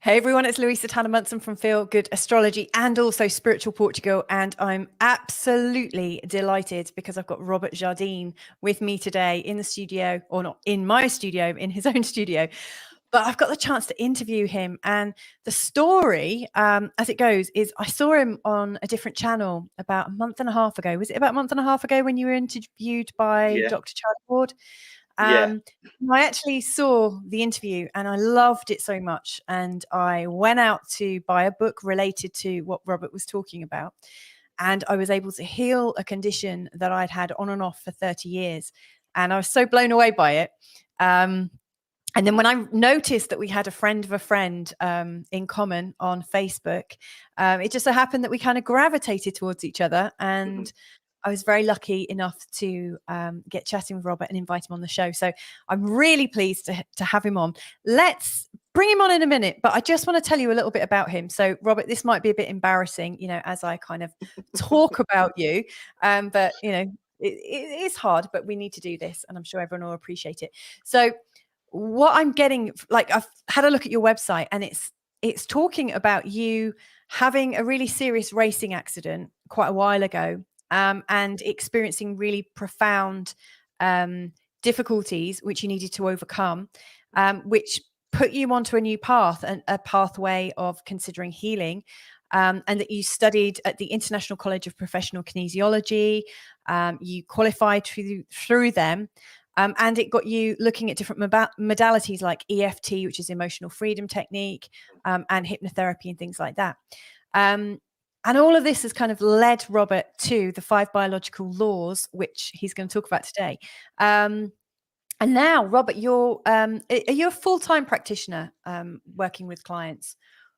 Hey everyone, it's Louisa Tanner Munson from Feel Good Astrology and also Spiritual Portugal. And I'm absolutely delighted because I've got Robert Jardine with me today in the studio, or not in my studio, in his own studio. But I've got the chance to interview him. And the story, as it goes, is I saw him on a different channel about a month and a half ago. Was it about a month and a half ago when you were interviewed by Dr. Charlie Ward? I actually saw the interview and I loved it so much. And I went out to buy a book related to what Robert was talking about. And I was able to heal a condition that I'd had on and off for 30 years. And I was so blown away by it. And then when I noticed that we had a friend of a friend in common on Facebook, it just so happened that we kind of gravitated towards each other. And I was very lucky enough to get chatting with Robert and invite him on the show. So I'm really pleased to have him on. Let's bring him on in a minute, but I just want to tell you a little bit about him. So Robert, this might be a bit embarrassing, as I kind of talk about you, but it's hard, but we need to do this and I'm sure everyone will appreciate it. So what I'm getting, like, I've had a look at your website and it's talking about you having a really serious racing accident quite a while ago. And experiencing really profound difficulties which you needed to overcome, which put you onto a new path and a pathway of considering healing, and that you studied at the International College of Professional Kinesiology. You qualified through them, and it got you looking at different modalities like EFT, which is emotional freedom technique, and hypnotherapy and things like that. And all of this has kind of led Robert to the 5 biological laws, which he's going to talk about today. And now, Robert, are you a full-time practitioner working with clients?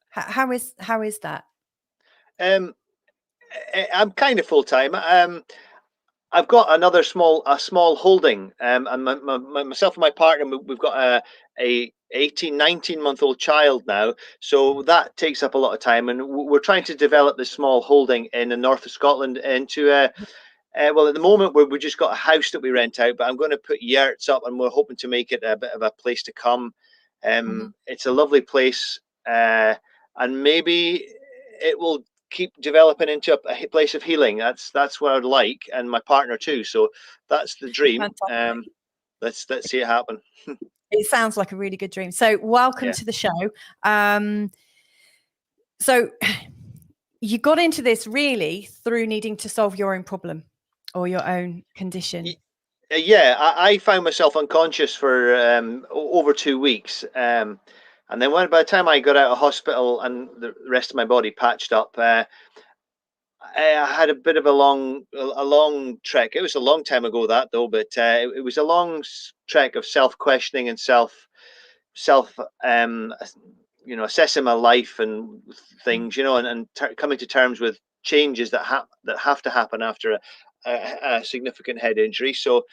How is that? I'm kind of full-time. I've got a small holding, and myself and my partner, we've got a 19-month-old child now, so that takes up a lot of time, and we're trying to develop this small holding in the north of Scotland into well, at the moment we just got a house that we rent out, but I'm going to put yurts up and we're hoping to make it a bit of a place to come. It's a lovely place, and maybe it will keep developing into a place of healing. That's what I'd like, and my partner too. So that's the dream. Let's see it happen. It sounds like a really good dream. So welcome to the show. So you got into this really through needing to solve your own problem or your own condition. Yeah, I found myself unconscious for over 2 weeks. And then by the time I got out of hospital and the rest of my body patched up, I had a bit of a long trek. It was a long time ago that though, but it was a long trek of self-questioning and self assessing my life and things, and coming to terms with changes that have to happen after a significant head injury. So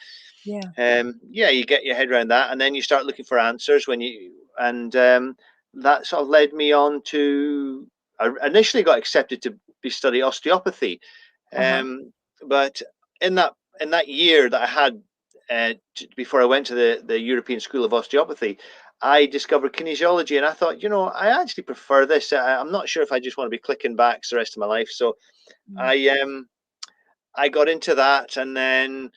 you get your head around that, and then you start looking for answers that sort of led me on to. I initially got accepted to study osteopathy, but in that year that I had before I went to the European School of Osteopathy, I discovered kinesiology, and I thought, I actually prefer this. I'm not sure if I just want to be clicking backs the rest of my life. So I got into that, and then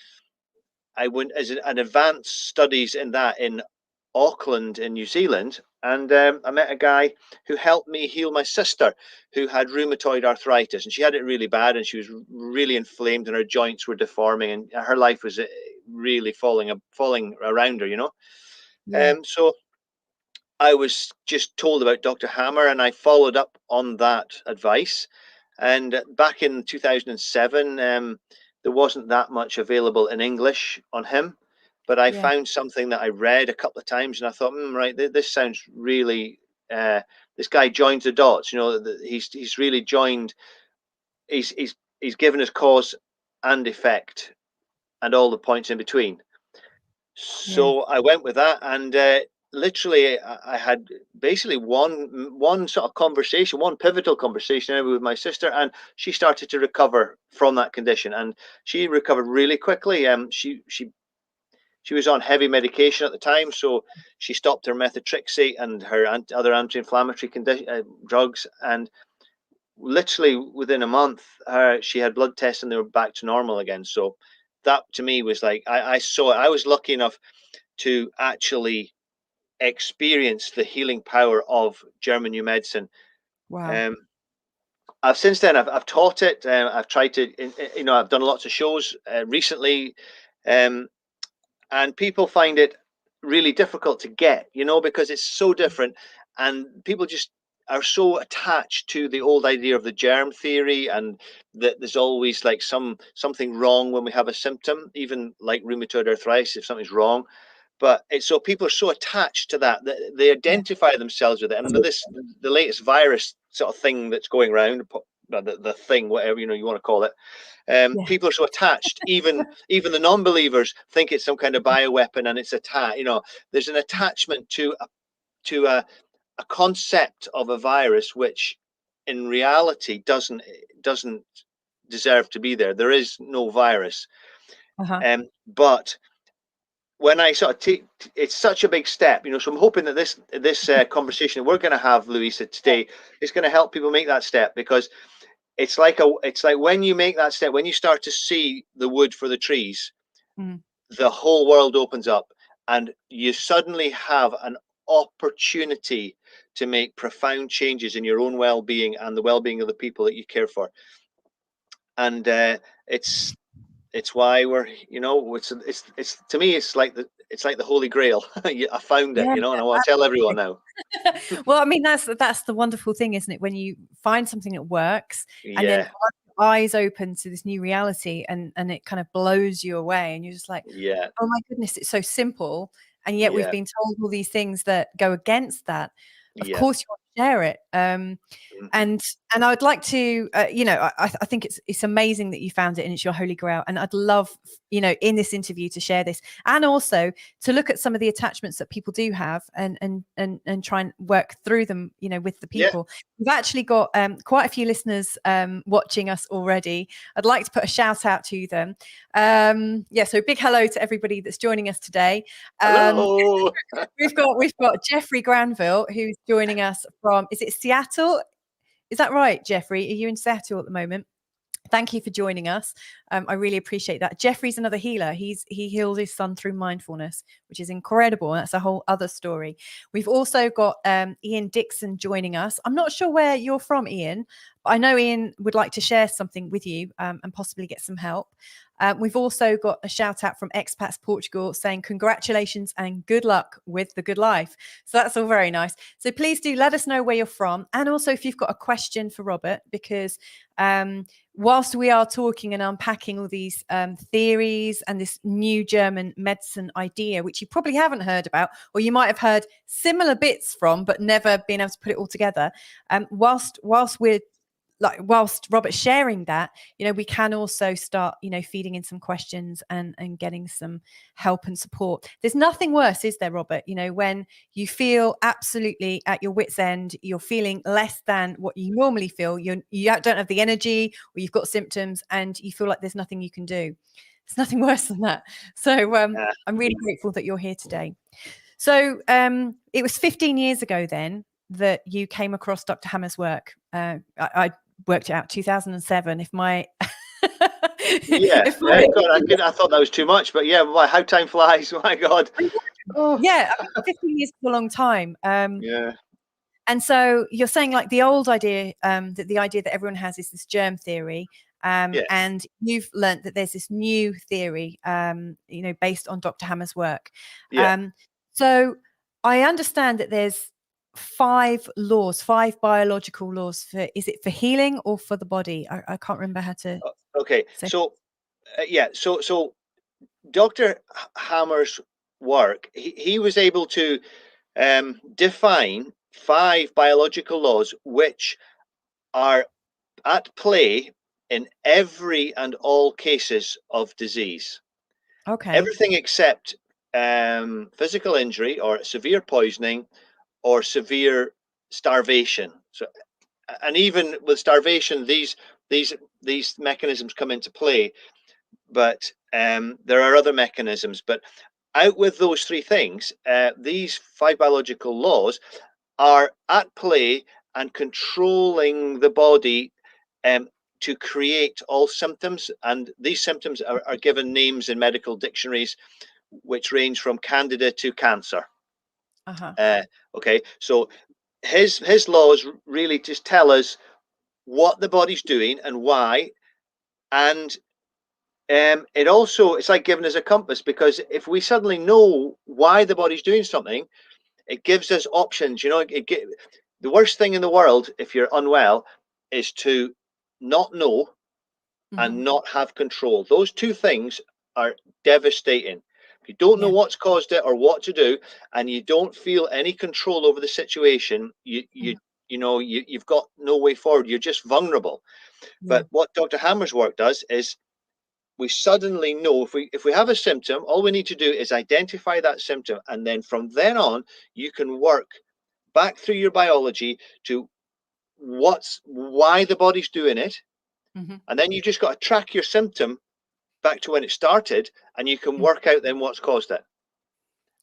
I went as an advanced studies in Auckland in New Zealand, and I met a guy who helped me heal my sister who had rheumatoid arthritis, and she had it really bad, and she was really inflamed, and her joints were deforming, and her life was really falling around her, so I was just told about Dr. Hammer, and I followed up on that advice. And back in 2007, there wasn't that much available in English on him, but I found something that I read a couple of times, and I thought, right, this sounds really. This guy joins the dots. He's really joined. He's given us cause and effect, and all the points in between. So I went with that, and literally I had basically one sort of conversation, one pivotal conversation with my sister, and she started to recover from that condition, and she recovered really quickly. she was on heavy medication at the time, so she stopped her methotrexate and her other anti-inflammatory drugs, and literally within a month, she had blood tests and they were back to normal again. So that to me was like, I saw it. I was lucky enough to actually experience the healing power of German new medicine. Wow. Since then I've taught it. I've tried to, I've done lots of shows recently, and people find it really difficult to get, because it's so different, and people just are so attached to the old idea of the germ theory, and that there's always like something wrong when we have a symptom, even like rheumatoid arthritis, if something's wrong. But it's so people are so attached to that they identify themselves with it. And with the latest virus sort of thing that's going around, the thing, whatever you want to call it, people are so attached. Even the non-believers think it's some kind of bioweapon, and it's there's an attachment to a concept of a virus which in reality doesn't deserve to be there. There is no virus. But when I sort of it's such a big step, so I'm hoping that this conversation we're going to have, Louisa, today is going to help people make that step, because it's like when you make that step, when you start to see the wood for the trees, the whole world opens up, and you suddenly have an opportunity to make profound changes in your own well-being and the well-being of the people that you care for. And it's why we're, it's to me, it's like the Holy Grail. I found it, and I want to tell everyone now. Well, I mean, that's the wonderful thing, isn't it? When you find something that works, and then your eyes open to this new reality, and it kind of blows you away, and you're just like, oh my goodness, it's so simple, and yet we've been told all these things that go against that. Of course, you want to share it. And I would like to, I think it's amazing that you found it and it's your holy grail. And I'd love, in this interview to share this, and also to look at some of the attachments that people do have, and try and work through them, with the people. We've actually got quite a few listeners watching us already. I'd like to put a shout out to them. So big hello to everybody that's joining us today. Hello. We've got Jeffrey Granville, who's joining us from, is it Seattle? Is that right, Jeffrey? Are you in Seattle at the moment? Thank you for joining us. I really appreciate that. Jeffrey's another healer. He healed his son through mindfulness, which is incredible. That's a whole other story. We've also got Ian Dixon joining us. I'm not sure where you're from, Ian, but I know Ian would like to share something with you and possibly get some help. We've also got a shout out from Expats Portugal saying congratulations and good luck with the good life. So that's all very nice. So please do let us know where you're from. And also if you've got a question for Robert, because whilst we are talking and unpacking all these theories and this new German medicine idea, which you probably haven't heard about, or you might have heard similar bits from, but never been able to put it all together. Whilst Robert's sharing that, we can also start, feeding in some questions and getting some help and support. There's nothing worse, is there, Robert? When you feel absolutely at your wit's end, you're feeling less than what you normally feel. You don't have the energy, or you've got symptoms, and you feel like there's nothing you can do. There's nothing worse than that. So I'm really grateful that you're here today. So it was 15 years ago then that you came across Dr. Hammer's work. I worked it out 2007. If my I thought that was too much, but how time flies. My God. Yeah, 15 years is a long time. And so you're saying like the old idea, that the idea that everyone has is this germ theory. And you've learned that there's this new theory, based on Dr. Hammer's work. So I understand that there's 5 biological laws is it for healing or for the body? I can't remember how to. Okay. So Dr. Hammer's work, he was able to define 5 biological laws which are at play in every and all cases of disease. Okay. Everything except physical injury or severe poisoning or severe starvation. So, and even with starvation, these mechanisms come into play, but there are other mechanisms. But out with those three things, these 5 biological laws are at play and controlling the body to create all symptoms. And these symptoms are given names in medical dictionaries, which range from candida to cancer. Okay, so his laws really just tell us what the body's doing and why. And it's like giving us a compass, because if we suddenly know why the body's doing something, it gives us options. The worst thing in the world, if you're unwell, is to not know and not have control. Those two things are devastating. If you don't know what's caused it or what to do, and you don't feel any control over the situation, you've got no way forward. You're just vulnerable. But what Dr. Hammer's work does is we suddenly know if we have a symptom, all we need to do is identify that symptom, and then from then on you can work back through your biology to why the body's doing it. And then you just got to track your symptom back to when it started, and you can work out then what's caused it.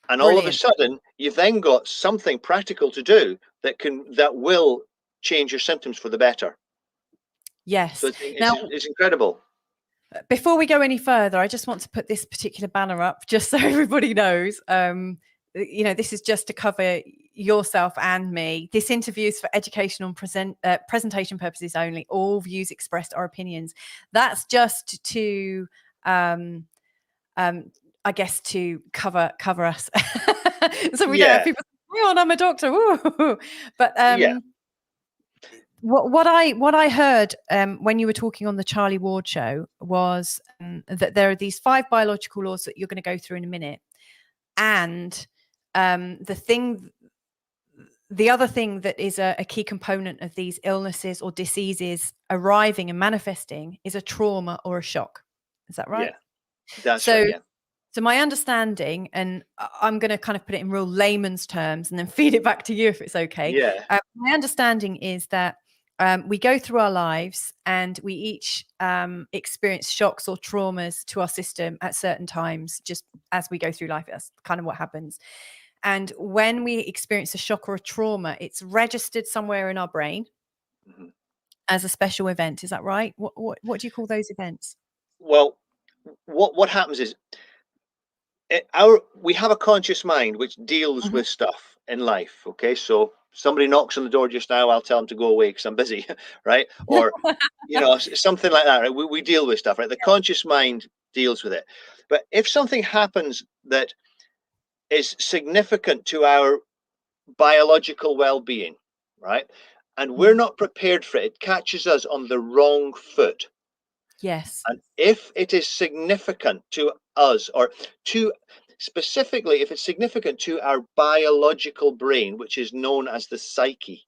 And all of a sudden you've then got something practical to do that will change your symptoms for the better. Yes. So it's incredible. Before we go any further, I just want to put this particular banner up just so everybody knows. This is just to cover yourself and me. This interview is for educational and presentation purposes only. All views expressed are opinions. That's just to, I guess, to cover us. So we don't have people saying, "Oh, I'm a doctor." Woo. But what I heard when you were talking on the Charlie Ward show was that there are these 5 biological laws that you're going to go through in a minute, and the other thing that is a key component of these illnesses or diseases arriving and manifesting is a trauma or a shock. Is that right? Yeah, that's right. Yeah. So my understanding, and I'm going to kind of put it in real layman's terms and then feed it back to you if it's okay. Yeah. My understanding is that we go through our lives and we each experience shocks or traumas to our system at certain times, just as we go through life. That's kind of what happens. And when we experience a shock or a trauma, it's registered somewhere in our brain as a special event. Is that right? What do you call those events? Well, what happens is we have a conscious mind which deals with stuff in life. Okay, so somebody knocks on the door just now, I'll tell them to go away because I'm busy, right? Or something like that, right? We deal with stuff, right? The conscious mind deals with it. But if something happens that is significant to our biological well-being, right, and we're not prepared for it, it catches us on the wrong foot. Yes. And if it is significant to us, or specifically if it's significant to our biological brain, which is known as the psyche.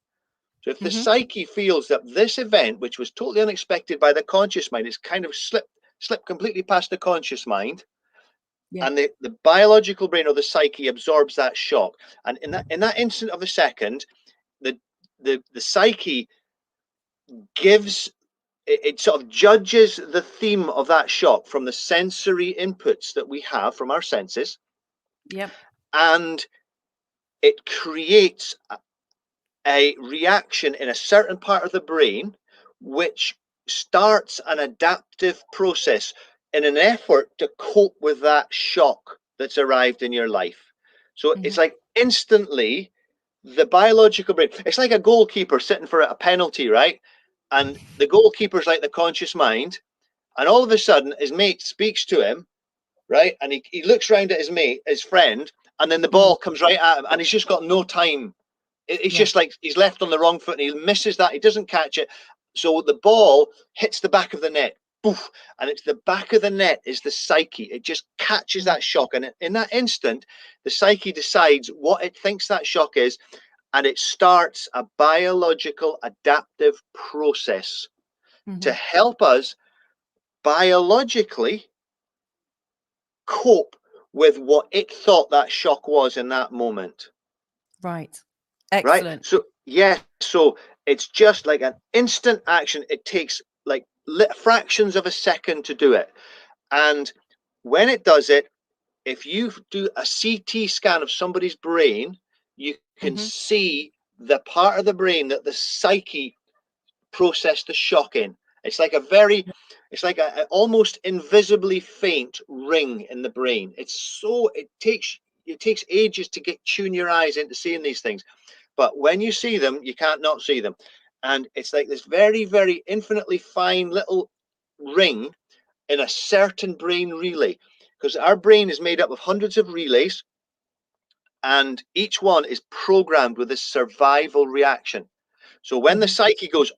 So if the psyche feels that this event, which was totally unexpected by the conscious mind, it's kind of slipped completely past the conscious mind, and the biological brain or the psyche absorbs that shock, and in that instant of a second, the psyche gives it sort of judges the theme of that shock from the sensory inputs that we have from our senses. Yep. And it creates a reaction in a certain part of the brain, which starts an adaptive process in an effort to cope with that shock that's arrived in your life. So it's like instantly the biological brain, it's like a goalkeeper sitting for a penalty, right? And the goalkeeper's like the conscious mind, and all of a sudden his mate speaks to him, right? And he looks around at his friend, and then the ball comes right at him, and he's just got no time. It's just like he's left on the wrong foot, and he misses that. He doesn't catch it. So the ball hits the back of the net. Poof, and it's the back of the net is the psyche. It just catches that shock. And in that instant, the psyche decides what it thinks that shock is, and it starts a biological adaptive process to help us biologically cope with what it thought that shock was in that moment. Right. Excellent. Right. So it's just like an instant action. It takes like fractions of a second to do it. And when it does it, if you do a CT scan of somebody's brain, you can see the part of the brain that the psyche processed the shock in. It's like a almost invisibly faint ring in the brain. It takes ages to tune your eyes into seeing these things, but when you see them, you can't not see them. And it's like this very, very infinitely fine little ring in a certain brain relay, because our brain is made up of hundreds of relays, and each one is programmed with this survival reaction. So when the psyche goes,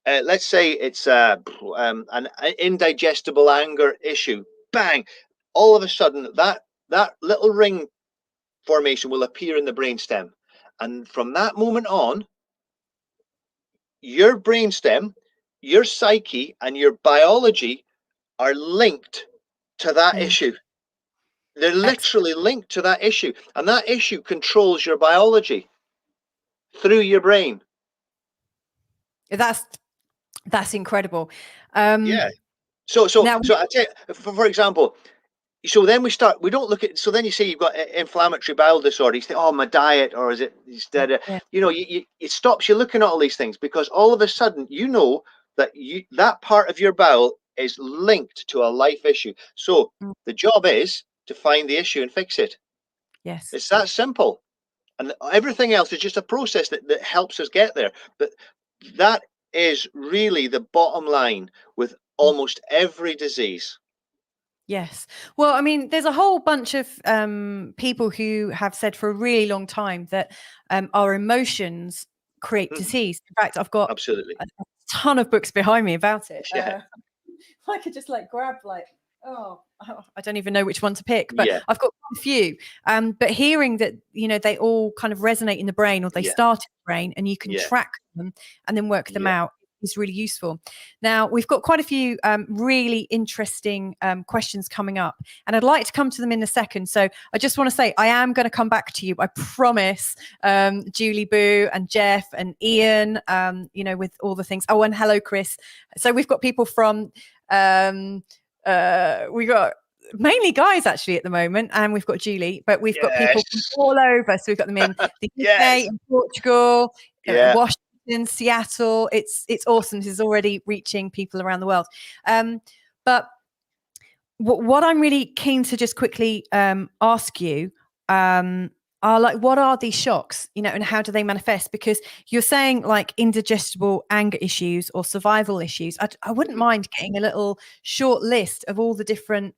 let's say it's an indigestible anger issue, bang, all of a sudden that little ring formation will appear in the brainstem. And from that moment on, your brainstem, your psyche, and your biology are linked to that issue. They're literally linked to that issue, and that issue controls your biology through your brain. That's incredible. Yeah. So I tell you, for example, so then we don't look at, so then you say you've got inflammatory bowel disorder. You think, oh, my diet, or is it instead of, it stops you looking at all these things, because all of a sudden, that that part of your bowel is linked to a life issue. So the job is to find the issue and fix it. Yes. It's that simple. And everything else is just a process that helps us get there. But that is really the bottom line with almost every disease. Yes. Well, I mean, there's a whole bunch of people who have said for a really long time that our emotions create disease. In fact, I've got absolutely a ton of books behind me about it. Yeah. I could just grab I don't even know which one to pick, but I've got a few. But hearing that, they all kind of resonate in the brain, or they start in the brain, and you can track them and then work them out, is really useful. Now, we've got quite a few really interesting questions coming up, and I'd like to come to them in a second. So I just want to say I am going to come back to you, I promise, Julie Boo and Jeff and Ian, with all the things. Oh, and hello, Chris. So we've got people from we got mainly guys actually at the moment, and we've got Julie, but we've got people from all over. So we've got them in the UK, in Portugal, Washington, Seattle. It's awesome. This is already reaching people around the world. But what I'm really keen to just quickly ask you are what are these shocks, and how do they manifest? Because you're saying indigestible anger issues or survival issues. I wouldn't mind getting a little short list of all the different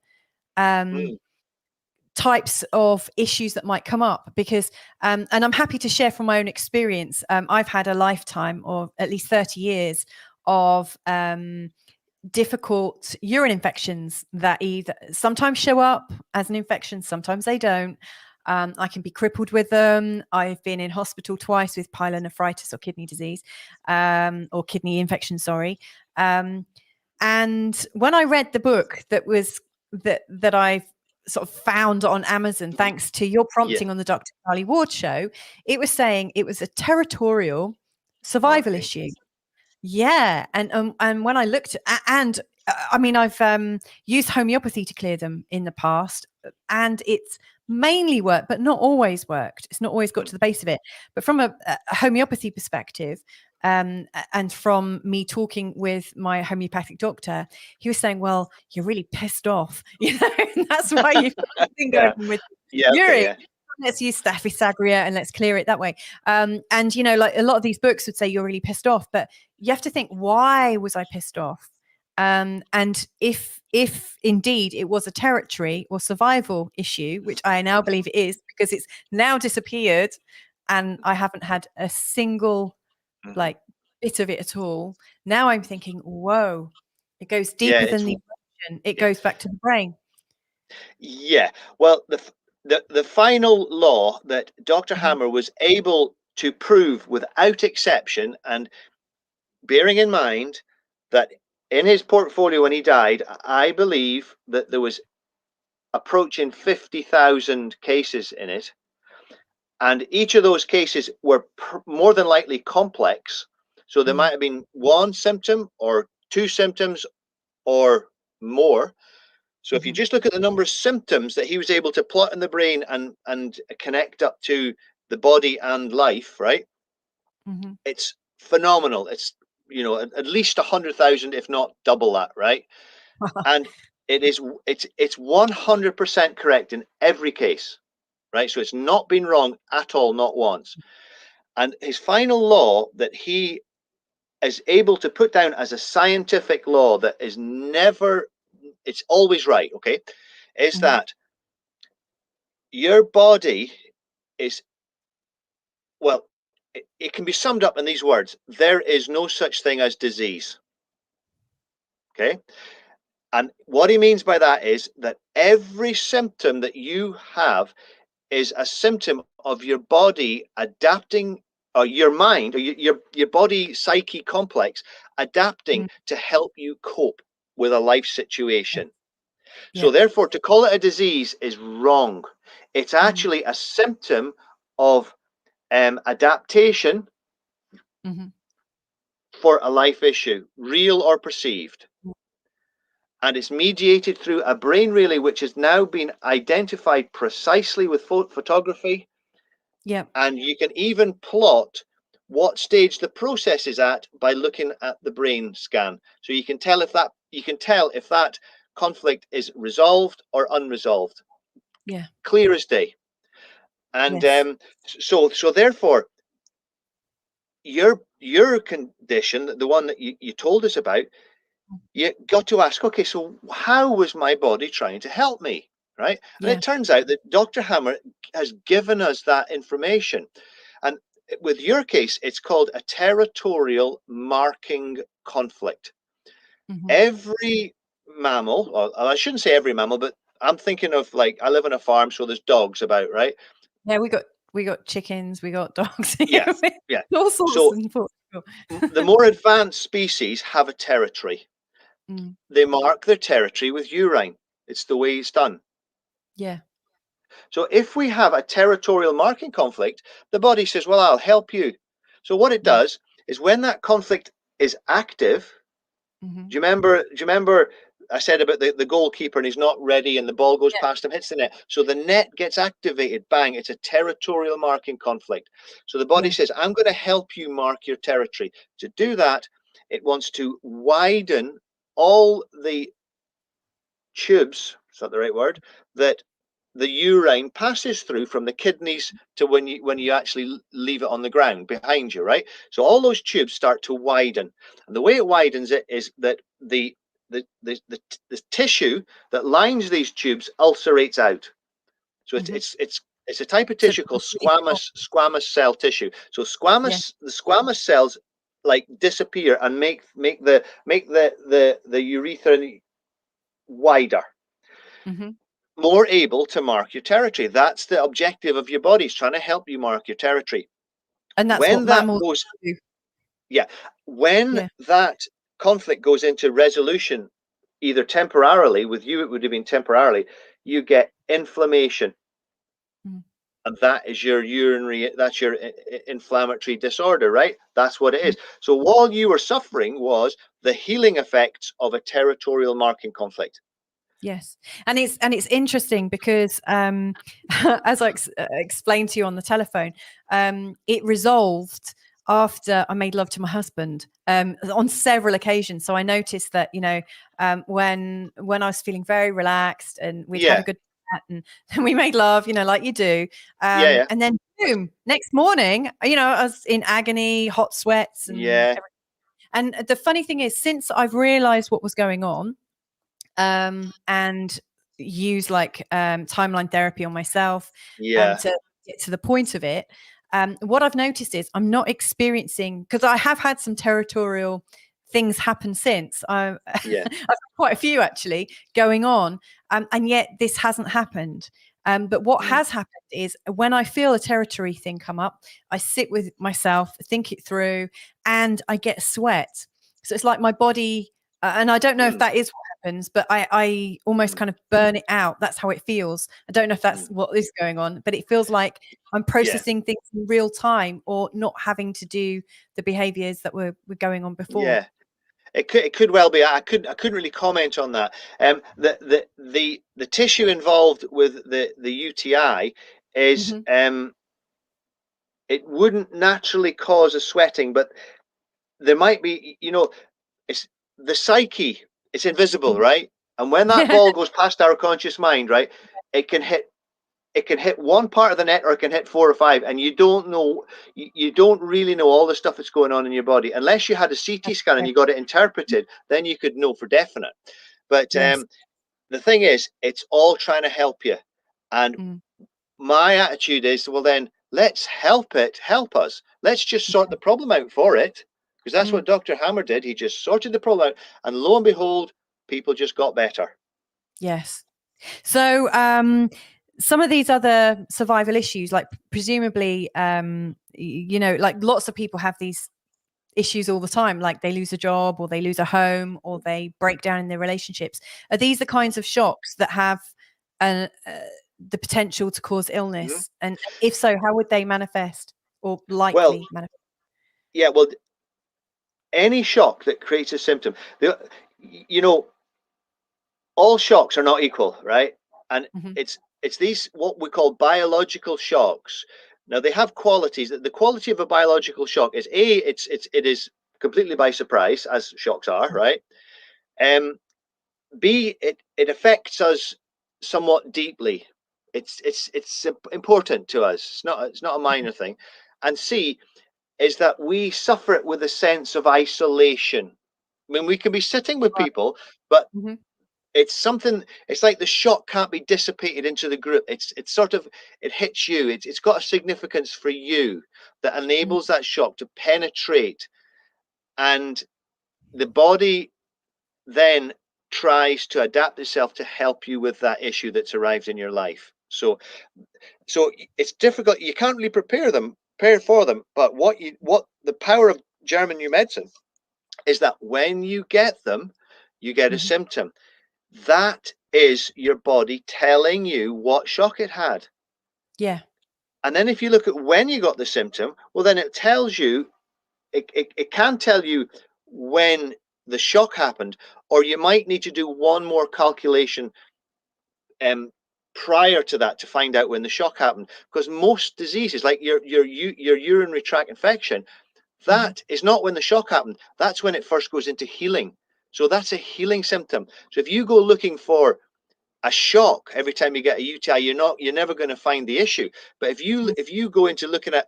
types of issues that might come up, because and I'm happy to share from my own experience. I've had a lifetime of at least 30 years of difficult urine infections that either sometimes show up as an infection, sometimes they don't. I can be crippled with them. I've been in hospital twice with pyelonephritis or kidney disease, or kidney infection, sorry. And when I read the book that I've sort of found on Amazon, thanks to your prompting on the Dr. Charlie Ward show, it was saying it was a territorial survival issue. Yeah. And when I looked at, I mean, I've used homeopathy to clear them in the past, and it's mainly worked, but not always worked. It's not always got to the base of it. But from a homeopathy perspective, and from me talking with my homeopathic doctor, he was saying, well, you're really pissed off, and that's why you've got open with urine. Let's use Staphysagria and let's clear it that way. And a lot of these books would say you're really pissed off, but you have to think, why was I pissed off? And if indeed it was a territory or survival issue, which I now believe it is, because it's now disappeared and I haven't had a single bit of it at all. Now I'm thinking, whoa, it goes deeper than the emotion. It goes back to the brain. Yeah. Well, the final law that Dr. Hammer was able to prove without exception, and bearing in mind that in his portfolio when he died, I believe that there was approaching 50,000 cases in it, and each of those cases were more than likely complex. So there might have been one symptom or two symptoms or more. So if you just look at the number of symptoms that he was able to plot in the brain and connect up to the body and life, right? It's phenomenal. It's, you know, at least 100,000, if not double that, right? And it's 100% correct in every case, right? So it's not been wrong at all, not once. And his final law that he is able to put down as a scientific law that is never, it's always right, okay, is that your body is, well, it can be summed up in these words: there is no such thing as disease. Okay. And what he means by that is that every symptom that you have is a symptom of your body adapting, or your mind, or your body psyche complex adapting to help you cope with a life situation. So therefore, to call it a disease is wrong. It's actually a symptom of adaptation for a life issue, real or perceived. And it's mediated through a brain relay, which has now been identified precisely with photography. Yeah. And you can even plot what stage the process is at by looking at the brain scan. So you can tell if that conflict is resolved or unresolved. Yeah. Clear as day. And so therefore, your condition, the one that you told us about, you got to ask, okay, so how was my body trying to help me, right? And it turns out that Dr. Hammer has given us that information. And with your case, it's called a territorial marking conflict. Every mammal, or I shouldn't say every mammal, but I'm thinking of, like, I live on a farm, so there's dogs about, right? Yeah, we got chickens, we got dogs. Yeah, yeah. All sorts So in Portugal. the more advanced species have a territory. They mark their territory with urine. It's the way it's done. Yeah. So if we have a territorial marking conflict, the body says, well, I'll help you. So what it does is, when that conflict is active, do you remember I said about the goalkeeper, and he's not ready and the ball goes past him, hits the net. So the net gets activated, bang, it's a territorial marking conflict. So the body says, I'm going to help you mark your territory. To do that, it wants to widen all the tubes, is that the right word, that the urine passes through from the kidneys to when you actually leave it on the ground behind you, right? So all those tubes start to widen, and the way it widens it is that the tissue that lines these tubes ulcerates out. So it's a type of tissue called squamous cell tissue. So the squamous cells, like, disappear and make the urethra wider, more able to mark your territory. That's the objective of your body, is trying to help you mark your territory. And that's when what that mammals goes do. When that conflict goes into resolution, either temporarily, with you it would have been temporarily, you get inflammation. And that is your that's your inflammatory disorder, right? That's what it is. So while you were suffering was the healing effects of a territorial marking conflict. Yes, and it's interesting because as I explained to you on the telephone, it resolved after I made love to my husband on several occasions. So I noticed that, when I was feeling very relaxed and we'd had a good chat and we made love, like you do, and then boom, next morning, I was in agony, hot sweats, and everything. And the funny thing is, since I've realized what was going on, and use timeline therapy on myself to get to the point of it. What I've noticed is I'm not experiencing, because I have had some territorial things happen since. I've had quite a few actually going on, and yet this hasn't happened. But what has happened is, when I feel a territory thing come up, I sit with myself, think it through, and I get sweat. So it's like my body, and I don't know if that is what happens, but I almost kind of burn it out. That's how it feels. I don't know if that's what is going on, but it feels like I'm processing things in real time, or not having to do the behaviors that were going on before. Yeah, It could well be. I couldn't really comment on that. The tissue involved with the UTI is it wouldn't naturally cause a sweating, but there might be, it's the psyche. It's invisible, right? And when that Yeah. ball goes past our conscious mind, right, it can hit one part of the net, or it can hit 4 or 5, and you don't know, you don't really know all the stuff that's going on in your body unless you had a CT scan and you got it interpreted. Then you could know for definite. But Yes. the thing is, it's all trying to help you. And my attitude is, well, then let's help us. Let's just sort the problem out for it, because that's what Dr. Hammer did. He just sorted the problem out, and lo and behold, people just got better. Yes. So some of these other survival issues, like presumably, like lots of people have these issues all the time, like they lose a job or they lose a home or they break down in their relationships. Are these the kinds of shocks that have the potential to cause illness? And if so, how would they manifest or likely manifest? Yeah, well, any shock that creates a symptom, all shocks are not equal, right? And it's these what we call biological shocks. Now they have qualities. The quality of a biological shock is it is completely by surprise, as shocks are, right? B, it affects us somewhat deeply. It's important to us. It's not a minor thing. And C is that we suffer it with a sense of isolation. I mean, we can be sitting with people, but it's something. It's like the shock can't be dissipated into the group. It's sort of, it hits you. It's got a significance for you that enables that shock to penetrate, and the body then tries to adapt itself to help you with that issue that's arrived in your life. So it's difficult. You can't really prepare for them. But what the power of German new medicine is that when you get them, you get a symptom. That is your body telling you what shock it had. Yeah. And then if you look at when you got the symptom, well, then it tells you, it can tell you when the shock happened, or you might need to do one more calculation prior to that to find out when the shock happened. Because most diseases, like your urinary tract infection, that is not when the shock happened. That's when it first goes into healing. So that's a healing symptom. So if you go looking for a shock every time you get a UTI, you're never going to find the issue. But if you go into looking at,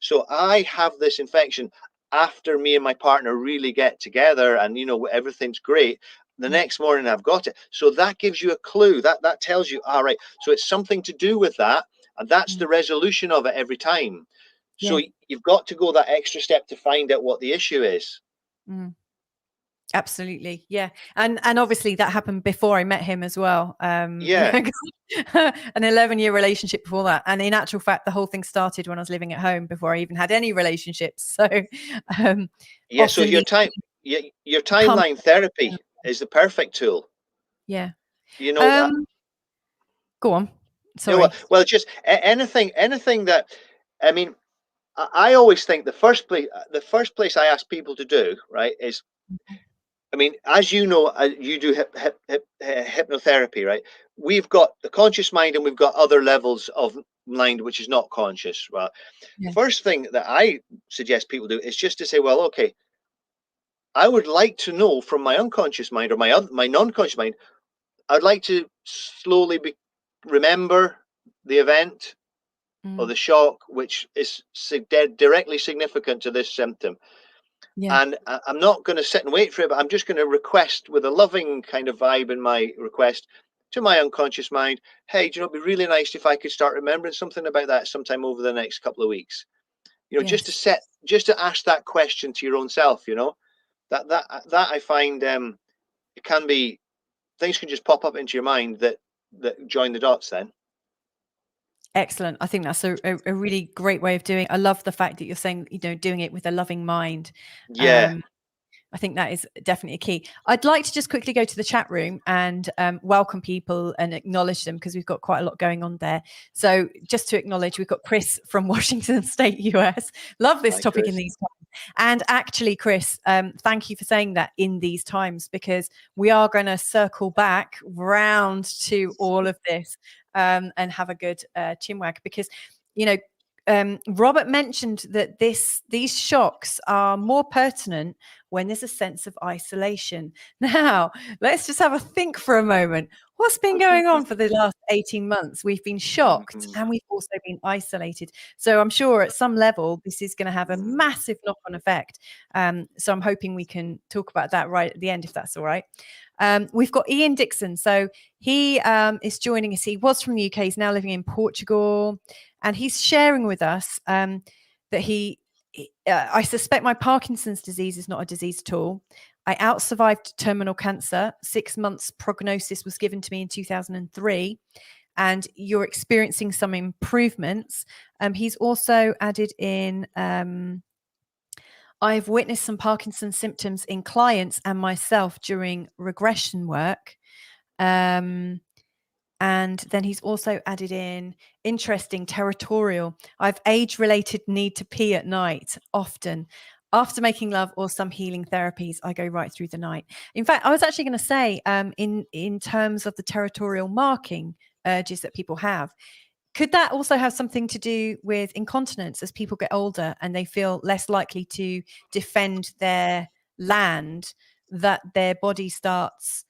so I have this infection after me and my partner really get together, and everything's great, the next morning I've got it. So that gives you a clue. That tells you, all right, so it's something to do with that, and that's the resolution of it every time. So you've got to go that extra step to find out what the issue is. Absolutely. Yeah. And obviously that happened before I met him as well. An 11-year relationship before that. And in actual fact, the whole thing started when I was living at home before I even had any relationships. So so your timeline therapy is the perfect tool. Yeah. You know that. Go on. Sorry. Well, just anything that, I mean, I always think the first place I ask people to do, right, is, I mean, as you know, you do hypnotherapy, right? We've got the conscious mind and we've got other levels of mind which is not conscious. Well, the first thing that I suggest people do is just to say, well, okay, I would like to know from my unconscious mind or my non-conscious mind, I'd like to slowly remember the event or the shock which is directly significant to this symptom. And I'm not going to sit and wait for it, but I'm just going to request with a loving kind of vibe in my request to my unconscious mind, hey, it'd be really nice if I could start remembering something about that sometime over the next couple of weeks. Just to ask that question to your own self, that I find it can be, things can just pop up into your mind that join the dots then. Excellent. I think that's a really great way of doing it. I love the fact that you're saying, doing it with a loving mind. Yeah. I think that is definitely a key. I'd like to just quickly go to the chat room and welcome people and acknowledge them, because we've got quite a lot going on there. So just to acknowledge, we've got Chris from Washington State, US. Love this topic, Chris. In these times. And actually, Chris, thank you for saying that in these times, because we are going to circle back round to all of this and have a good chinwag, because, you know, Robert mentioned that these shocks are more pertinent when there's a sense of isolation. Now, let's just have a think for a moment. What's been going on for the last 18 months? We've been shocked and we've also been isolated. So I'm sure at some level, this is going to have a massive knock-on effect. So I'm hoping we can talk about that right at the end, if that's all right. We've got Ian Dixon. So he is joining us. He was from the UK. He's now living in Portugal. And he's sharing with us that I suspect my Parkinson's disease is not a disease at all. I outsurvived terminal cancer. 6 months prognosis was given to me in 2003. And you're experiencing some improvements. He's also added in, I've witnessed some Parkinson's symptoms in clients and myself during regression work. And then he's also added in, interesting, territorial. I've age-related need to pee at night often. After making love or some healing therapies, I go right through the night. In fact, I was actually going to say, in terms of the territorial marking urges that people have, could that also have something to do with incontinence as people get older and they feel less likely to defend their land, that their body starts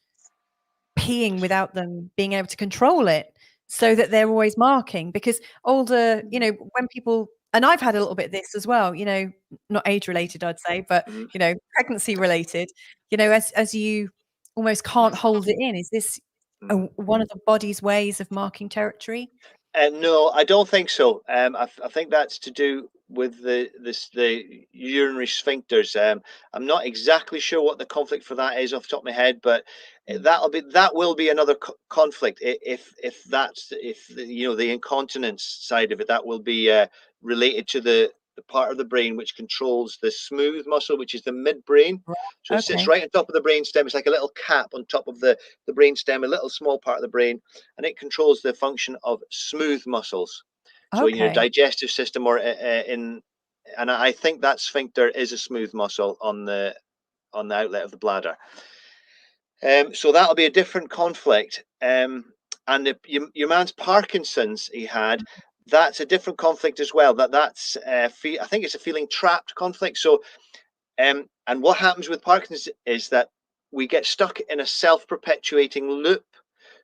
peeing without them being able to control it, so that they're always marking? Because older, you know, when people, and I've had a little bit of this as well, you know, not age related, I'd say, but, you know, pregnancy related, you know, as you almost can't hold it in. Is this one of the body's ways of marking territory? No, I don't think so. I think that's to do with the urinary sphincters. I'm not exactly sure what the conflict for that is off the top of my head, but that will be another conflict if that's, if you know, the incontinence side of it, that will be related to the part of the brain which controls the smooth muscle, which is the midbrain. So it sits right on top of the brain stem. It's like a little cap on top of the brain stem, a little small part of the brain, and it controls the function of smooth muscles. So in your digestive system or and I think that sphincter is a smooth muscle on the outlet of the bladder. So that'll be a different conflict. And your man's Parkinson's he had, that's a different conflict as well. That's I think it's a feeling trapped conflict. So and what happens with Parkinson's is that we get stuck in a self-perpetuating loop,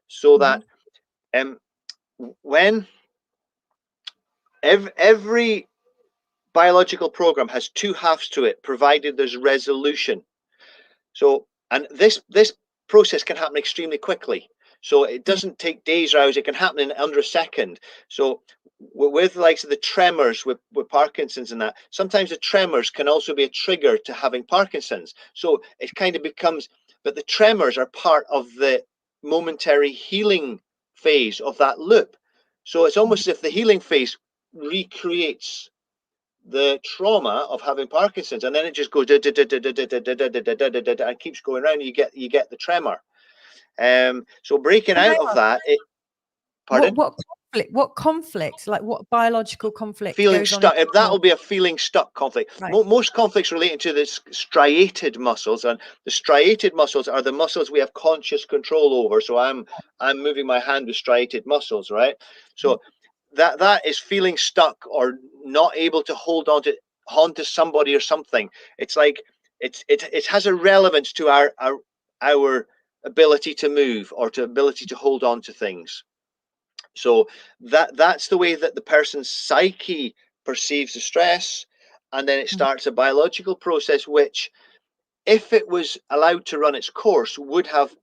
so that when every biological program has two halves to it, provided there's resolution. So, and this process can happen extremely quickly. So it doesn't take days or hours. It can happen in under a second. So with the likes of the tremors with Parkinson's and that, sometimes the tremors can also be a trigger to having Parkinson's. So it kind of becomes, but the tremors are part of the momentary healing phase of that loop. So it's almost as if the healing phase recreates the trauma of having Parkinson's, and then it just goes and keeps going around. You get the tremor. So breaking out of that, pardon? What conflict? Like what biological conflict? Feeling stuck. That will be a feeling stuck conflict. Right. Most conflicts relating to the striated muscles, and the striated muscles are the muscles we have conscious control over. So I'm moving my hand with striated muscles, right? So that is feeling stuck or not able to hold on to somebody or something. It's like it has a relevance to our ability to move or to ability to hold on to things. So that's the way that the person's psyche perceives the stress, and then it starts a biological process which, if it was allowed to run its course, would have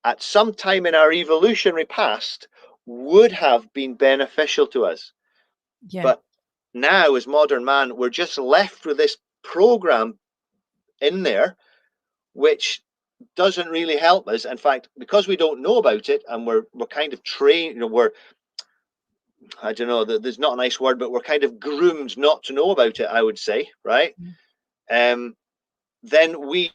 at some time in our evolutionary past would have been beneficial to us. But now, as modern man, we're just left with this program in there which doesn't really help us. In fact, because we don't know about it, and we're kind of trained, you know, I don't know, there's not a nice word, but we're kind of groomed not to know about it, I would say, right? Then we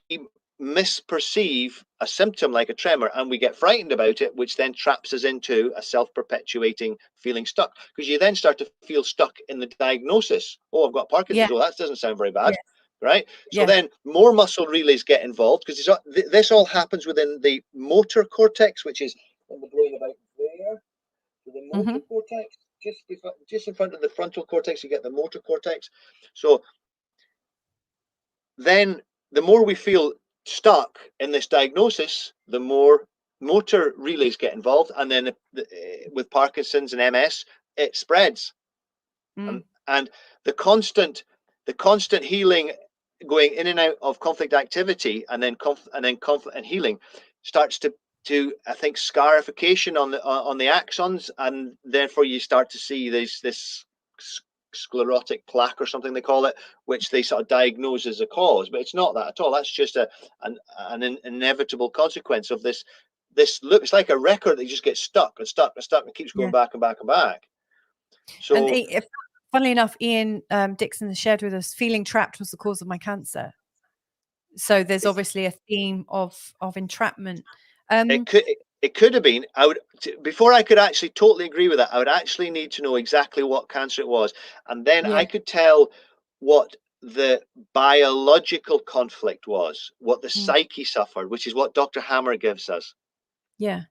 misperceive a symptom like a tremor and we get frightened about it, which then traps us into a self-perpetuating feeling stuck, because you then start to feel stuck in the diagnosis. Oh, I've got Yeah. Parkinson's. Oh, that doesn't sound very bad. Yeah. Right. So Yeah. then more muscle relays get involved, because this all happens within the motor cortex, which is in the brain about there. So the motor cortex, just in front of the frontal cortex, you get the motor cortex. So then the more we feel stuck in this diagnosis, the more motor relays get involved, and then with Parkinson's and MS, it spreads. And the constant healing, going in and out of conflict activity, and then conflict and healing, starts to I think scarification on the axons, and therefore you start to see this sclerotic plaque or something they call it, which they sort of diagnose as a cause, but it's not that at all. That's just an inevitable consequence of this loop. It's like a record that just gets stuck and stuck and stuck and keeps going back and back and back. So, and funnily enough, Ian Dixon shared with us, feeling trapped was the cause of my cancer. So there's obviously a theme of entrapment. It could have been. Before I could actually totally agree with that, I would actually need to know exactly what cancer it was, and then I could tell what the biological conflict was, what the psyche suffered, which is what Dr. Hammer gives us. Yeah.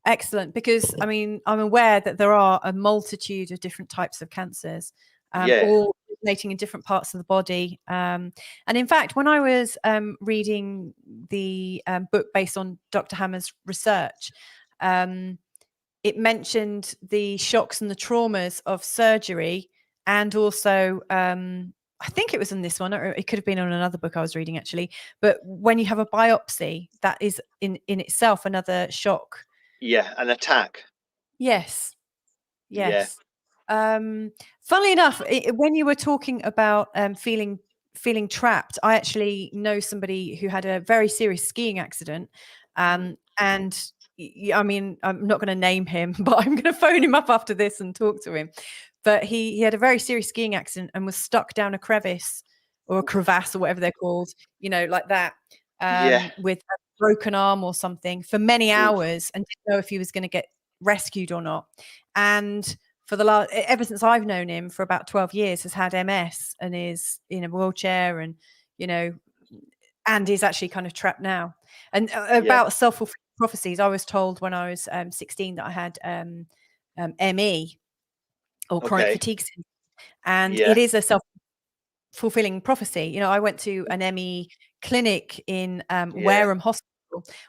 Excellent, because I mean, I'm aware that there are a multitude of different types of cancers, all originating in different parts of the body. And in fact, when I was reading the book based on Dr. Hammer's research, it mentioned the shocks and the traumas of surgery, and also I think it was in this one, or it could have been on another book I was reading actually. But when you have a biopsy, that is in itself another shock. Yeah, an attack. Yes. Funnily enough, when you were talking about feeling trapped, I actually know somebody who had a very serious skiing accident, and I mean, I'm not going to name him, but I'm going to phone him up after this and talk to him. But he had a very serious skiing accident and was stuck down a crevice or a crevasse or whatever they're called, like that, with a broken arm or something for many hours, and didn't know if he was going to get rescued or not. And for the ever since I've known him, for about 12 years, has had MS and is in a wheelchair, and and is actually kind of trapped now. And about self-fulfilling prophecies, I was told when I was 16 that I had ME, or chronic fatigue syndrome, and it is a self-fulfilling prophecy. I went to an ME clinic in Wareham Hospital,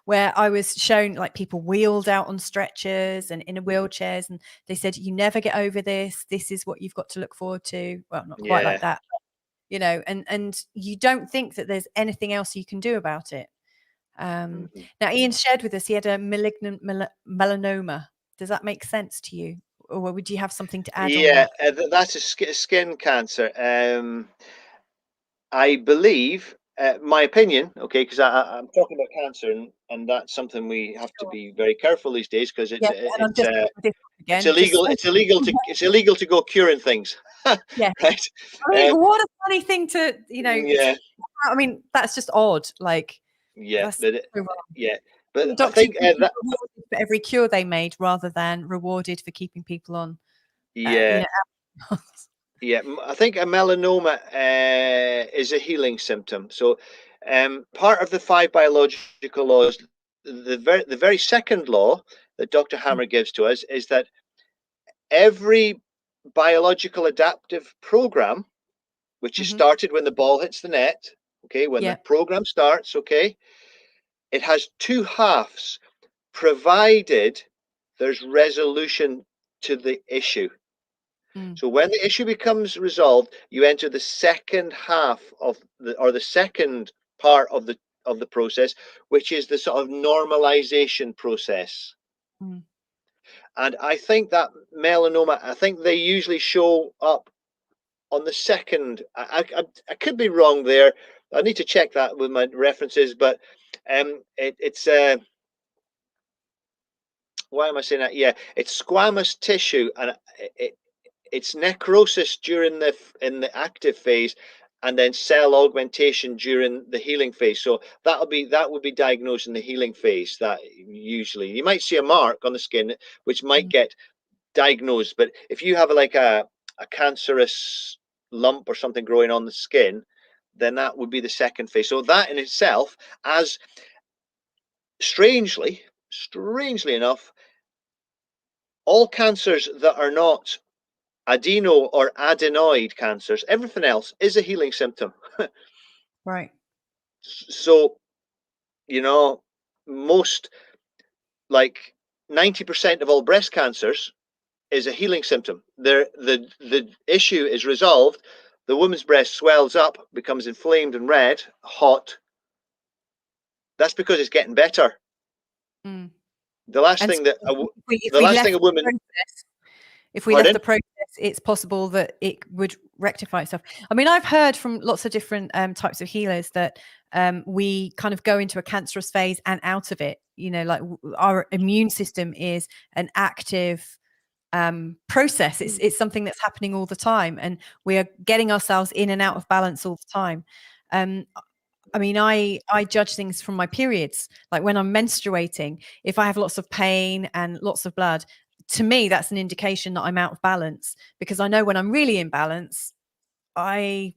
where I was shown like people wheeled out on stretchers and in wheelchairs, and they said, you never get over this. This is what you've got to look forward to. Well, not quite like that, and you don't think that there's anything else you can do about it. Now, Ian shared with us he had a malignant melanoma. Does that make sense to you, or would you have something to add on that? That's a skin cancer. I believe, my opinion, okay, because I'm talking about cancer, and that's something we have to be very careful these days, because it's illegal to go curing things. Yeah. Right. I mean, what a funny thing to, I mean, that's just odd. Like, but I think that for every cure they made, rather than rewarded for keeping people on. I think a melanoma is a healing symptom. So part of the 5 biological laws, the very second law that Dr. Hammer gives to us, is that every biological adaptive program, which is started when the ball hits the net, when the program starts, it has 2 halves, provided there's resolution to the issue. So when the issue becomes resolved, you enter the second half of the second part of the process, which is the sort of normalization process. And I think that melanoma, I think they usually show up on the second. I could be wrong there. I need to check that with my references, but it's why am I saying that? Yeah, it's squamous tissue, and it's necrosis in the active phase, and then cell augmentation during the healing phase. So that would be diagnosed in the healing phase. That usually you might see a mark on the skin, which might get diagnosed. But if you have like a cancerous lump or something growing on the skin, then that would be the second phase. So that in itself, as strangely enough, all cancers that are not adeno or adenoid cancers, everything else is a healing symptom. Right. So, you know, most, like 90% of all breast cancers is a healing symptom. The issue is resolved. The woman's breast swells up, becomes inflamed and red, hot. That's because it's getting better. Mm. The last And thing so that if the we last left thing a woman, if we left pardon? the process, it's possible that it would rectify itself. I mean, I've heard from lots of different types of healers that we kind of go into a cancerous phase and out of it. You know, like our immune system is an active process. It's something that's happening all the time, and we are getting ourselves in and out of balance all the time. I mean, I judge things from my periods. Like when I'm menstruating, if I have lots of pain and lots of blood, to me, that's an indication that I'm out of balance, because I know when I'm really in balance, I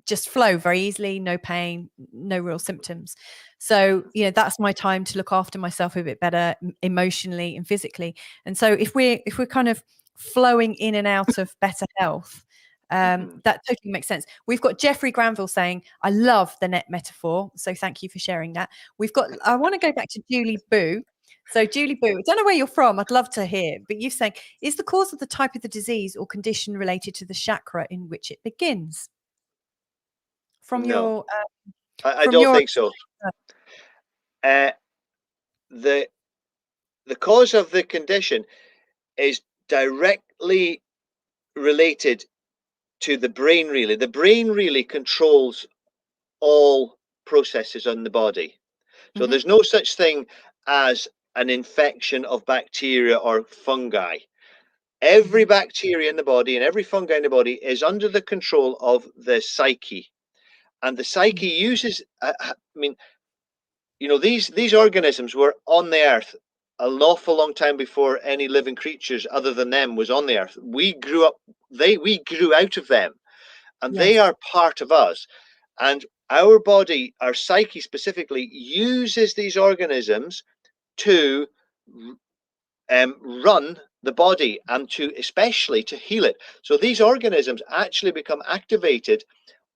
just flow very easily, no pain, no real symptoms. So, you know, that's my time to look after myself a bit better emotionally and physically. And so if we're kind of flowing in and out of better health, that totally makes sense. We've got Jeffrey Granville saying, I love the net metaphor. So thank you for sharing that. I want to go back to Julie Boo. So Julie Boo, I don't know where you're from. I'd love to hear, but you're saying, is the cause of the type of the disease or condition related to the chakra in which it begins? From No, your I from don't your think so. The cause of the condition is directly related to the brain. Really, the brain really controls all processes on the body. So there's no such thing as an infection of bacteria or fungi. Every bacteria in the body and every fungi in the body is under the control of the psyche, and the psyche uses. I mean, you know, these organisms were on the earth an awful long time before any living creatures other than them was on the earth. We grew up. We grew out of them, and they are part of us. And our body, our psyche specifically, uses these organisms to run the body and to especially to heal it. So these organisms actually become activated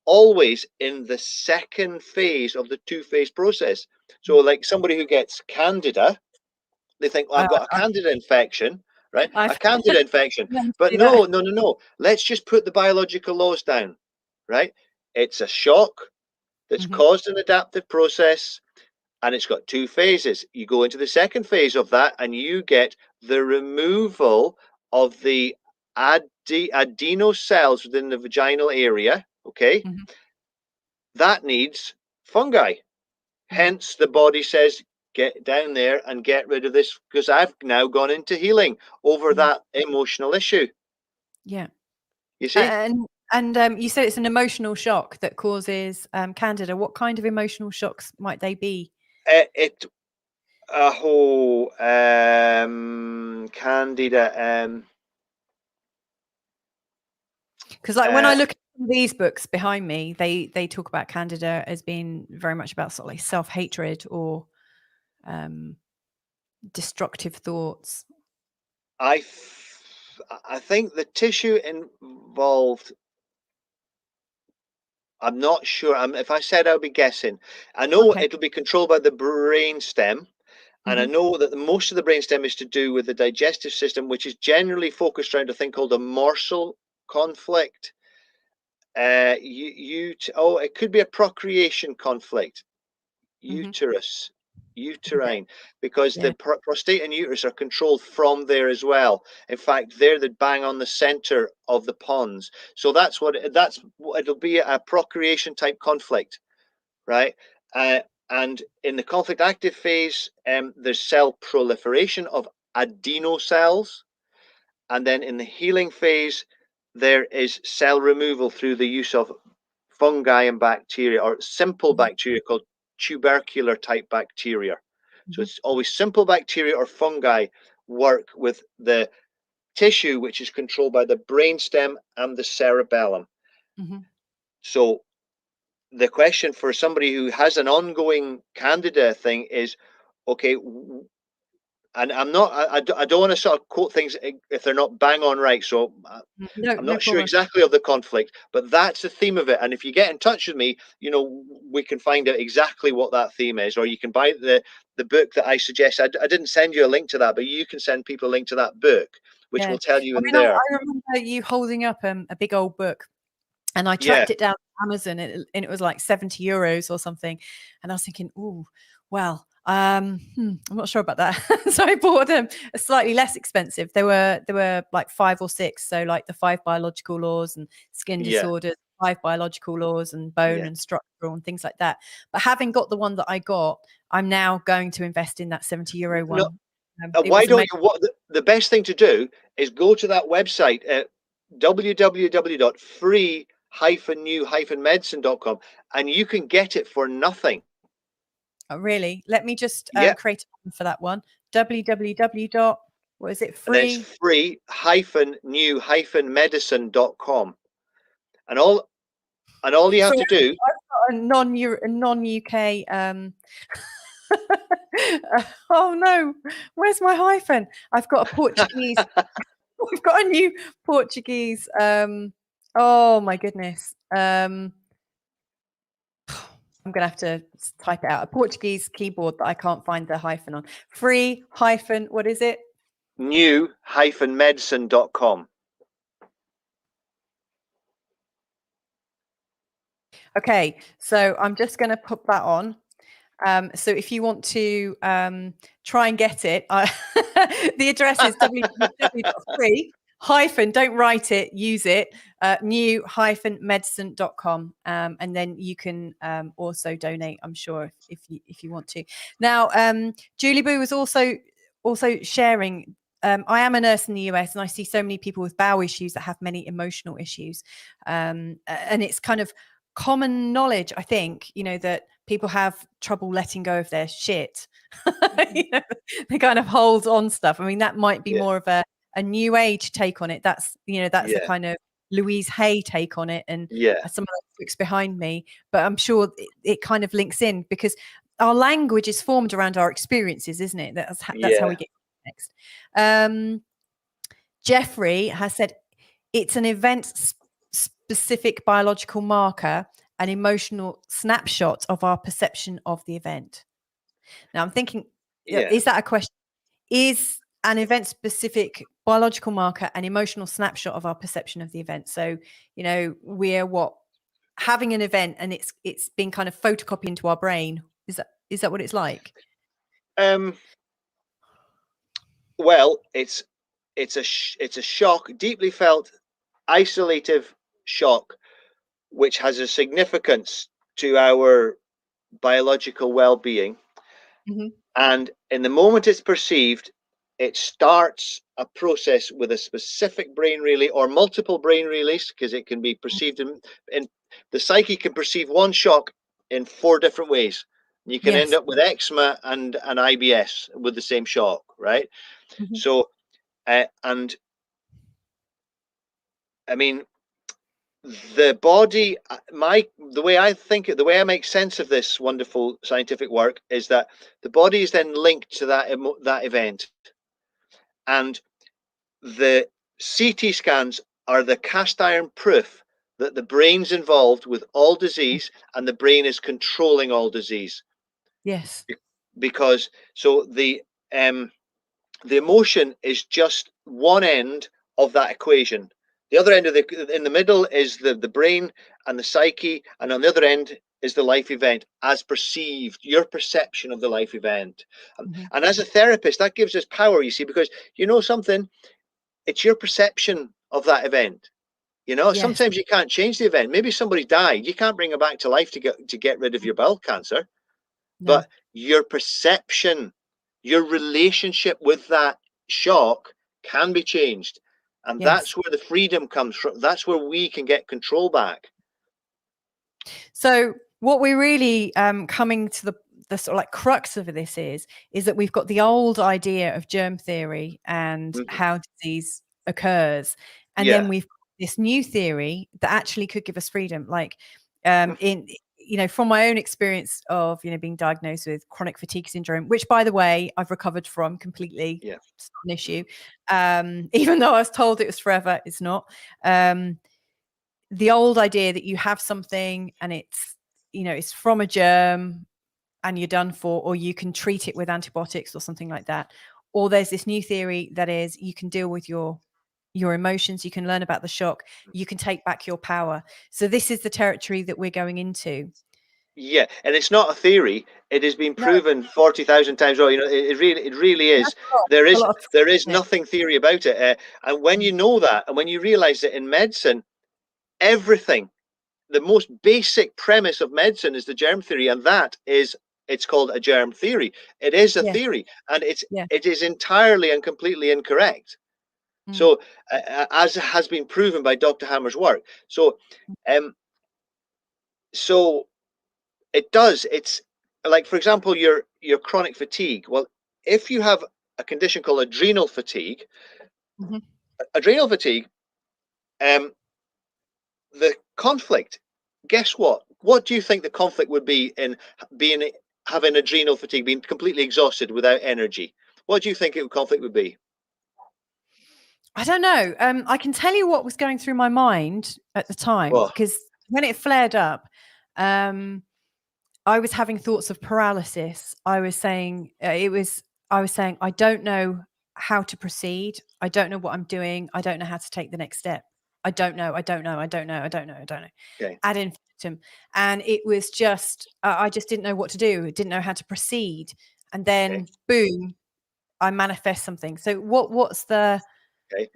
always in the second phase of the two-phase process. So like somebody who gets candida, they think, well, I've got a candida infection, right? A I've candida infection. But do that. no. Let's just put the biological laws down, right? It's a shock that's caused an adaptive process, and it's got two phases. You go into the second phase of that and you get the removal of the adeno cells within the vaginal area. Okay, that needs fungi. Hence the body says, get down there and get rid of this, because I've now gone into healing over that emotional issue. Yeah. You see? And you said it's an emotional shock that causes candida. What kind of emotional shocks might they be? It a whole candida. Because like when I look at these books behind me, they talk about candida as being very much about sort of like self-hatred or destructive thoughts. I think the tissue involved. I'm not sure. If I said, I'll be guessing. I know Okay. it'll be controlled by the brain stem, and I know that most of the brain stem is to do with the digestive system, which is generally focused around a thing called a morsel conflict. It could be a procreation conflict. Uterine, because the prostate and uterus are controlled from there as well. In fact, they're the bang on the center of the pons. So it'll be a procreation type conflict, right? And in the conflict active phase, there's cell proliferation of adenocells, and then in the healing phase, there is cell removal through the use of fungi and bacteria, or simple bacteria called tubercular type bacteria. So it's always simple bacteria or fungi work with the tissue, which is controlled by the brainstem and the cerebellum. So the question for somebody who has an ongoing candida thing is, okay, and I'm not, I don't want to sort of quote things if they're not bang on right. So I'm not sure exactly of the conflict, but that's the theme of it. And if you get in touch with me, you know, we can find out exactly what that theme is, or you can buy the book that I suggest. I didn't send you a link to that, but you can send people a link to that book, which will tell you in there. I remember you holding up a big old book, and I tracked it down on Amazon, and it was like 70 euros or something. And I was thinking, oh, well, I'm not sure about that. So I bought a slightly less expensive. There were like 5 or 6. So like the 5 biological laws and skin disorders, 5 biological laws and bone and structural and things like that. But having got the one that I got, I'm now going to invest in that 70 euro one. Why don't you? What the best thing to do is go to that website at www.free-new-medicine.com, and you can get it for nothing. Oh, really? Let me just create one for that one. www. What is it? And then it's free-new-medicine.com, and all you have to do. I've got a non-UK. Oh no, where's my hyphen? I've got a Portuguese. We've got a new Portuguese. Oh my goodness. I'm gonna have to type it out. A Portuguese keyboard that I can't find the hyphen on. Free hyphen. What is it? New-medicine.com. Okay, so I'm just going to put that on. So if you want to try and get it, the address is www.free- don't write it, use it, new-medicine.com, and then you can also donate, I'm sure, if you want to. Now, Julie Boo was also sharing. I am a nurse in the US, and I see so many people with bowel issues that have many emotional issues, and it's kind of common knowledge, I think, you know, that people have trouble letting go of their shit. You know, they kind of hold on stuff. I mean, that might be more of a new age take on it. That's, you know, that's a kind of Louise Hay take on it, and some of the books behind me. But I'm sure it kind of links in, because our language is formed around our experiences, isn't it? That's how we get next. Jeffrey has said it's an event specific biological marker, an emotional snapshot of our perception of the event. Now I'm thinking, is that a question? Is an event specific biological marker an emotional snapshot of our perception of the event? So, you know, we're having an event, and it's being kind of photocopied into our brain. Is that what it's like? Well, it's a shock, deeply felt, isolative shock, which has a significance to our biological well-being. And in the moment it's perceived, it starts a process with a specific brain relay or multiple brain relays, because it can be perceived in the psyche can perceive one shock in 4 different ways. You can end up with eczema and an IBS with the same shock, right? So, and I mean, the body, the way I think it, the way I make sense of this wonderful scientific work is that the body is then linked to that event, and the CT scans are the cast iron proof that the brain's involved with all disease, and the brain is controlling all disease. Yes. Because so the emotion is just one end of that equation. The other end of in the middle is the brain and the psyche, and on the other end is the life event as perceived, your perception of the life event. And as a therapist, that gives us power, you see, because you know something, it's your perception of that event. You know, sometimes you can't change the event. Maybe somebody died. You can't bring them back to life to get rid of your bowel cancer. No. But your perception, your relationship with that shock can be changed. And that's where the freedom comes from. That's where we can get control back. So what we're really coming to the sort of like crux of this is that we've got the old idea of germ theory and how disease occurs, and then we've got this new theory that actually could give us freedom. Like in from my own experience of being diagnosed with chronic fatigue syndrome, which by the way I've recovered from completely. Yeah. It's not an issue. Even though I was told it was forever, it's not. The old idea that you have something and it's from a germ and you're done for, or you can treat it with antibiotics or something like that. Or there's this new theory that is you can deal with your emotions, you can learn about the shock, you can take back your power. So this is the territory that we're going into. Yeah, and it's not a theory. It has been proven 40,000 times. Well, it really is. There is nothing theory about it. And when you know that, and when you realize that in medicine, everything, the most basic premise of medicine is the germ theory, and it's called a germ theory. It is a theory, and it is entirely and completely incorrect. So, as has been proven by Dr. Hammer's work. So, it does. It's like, for example, your chronic fatigue. Well, if you have a condition called adrenal fatigue, adrenal fatigue, the conflict. Guess what? What do you think the conflict would be in having adrenal fatigue, being completely exhausted without energy? What do you think conflict would be? I don't know. I can tell you what was going through my mind at the time, because when it flared up, I was having thoughts of paralysis. I was saying, I don't know how to proceed. I don't know what I'm doing. I don't know how to take the next step. I don't know. Okay. Ad infinitum. And it was just, I just didn't know what to do. Didn't know how to proceed. And then boom, I manifest something. So what's the... Okay.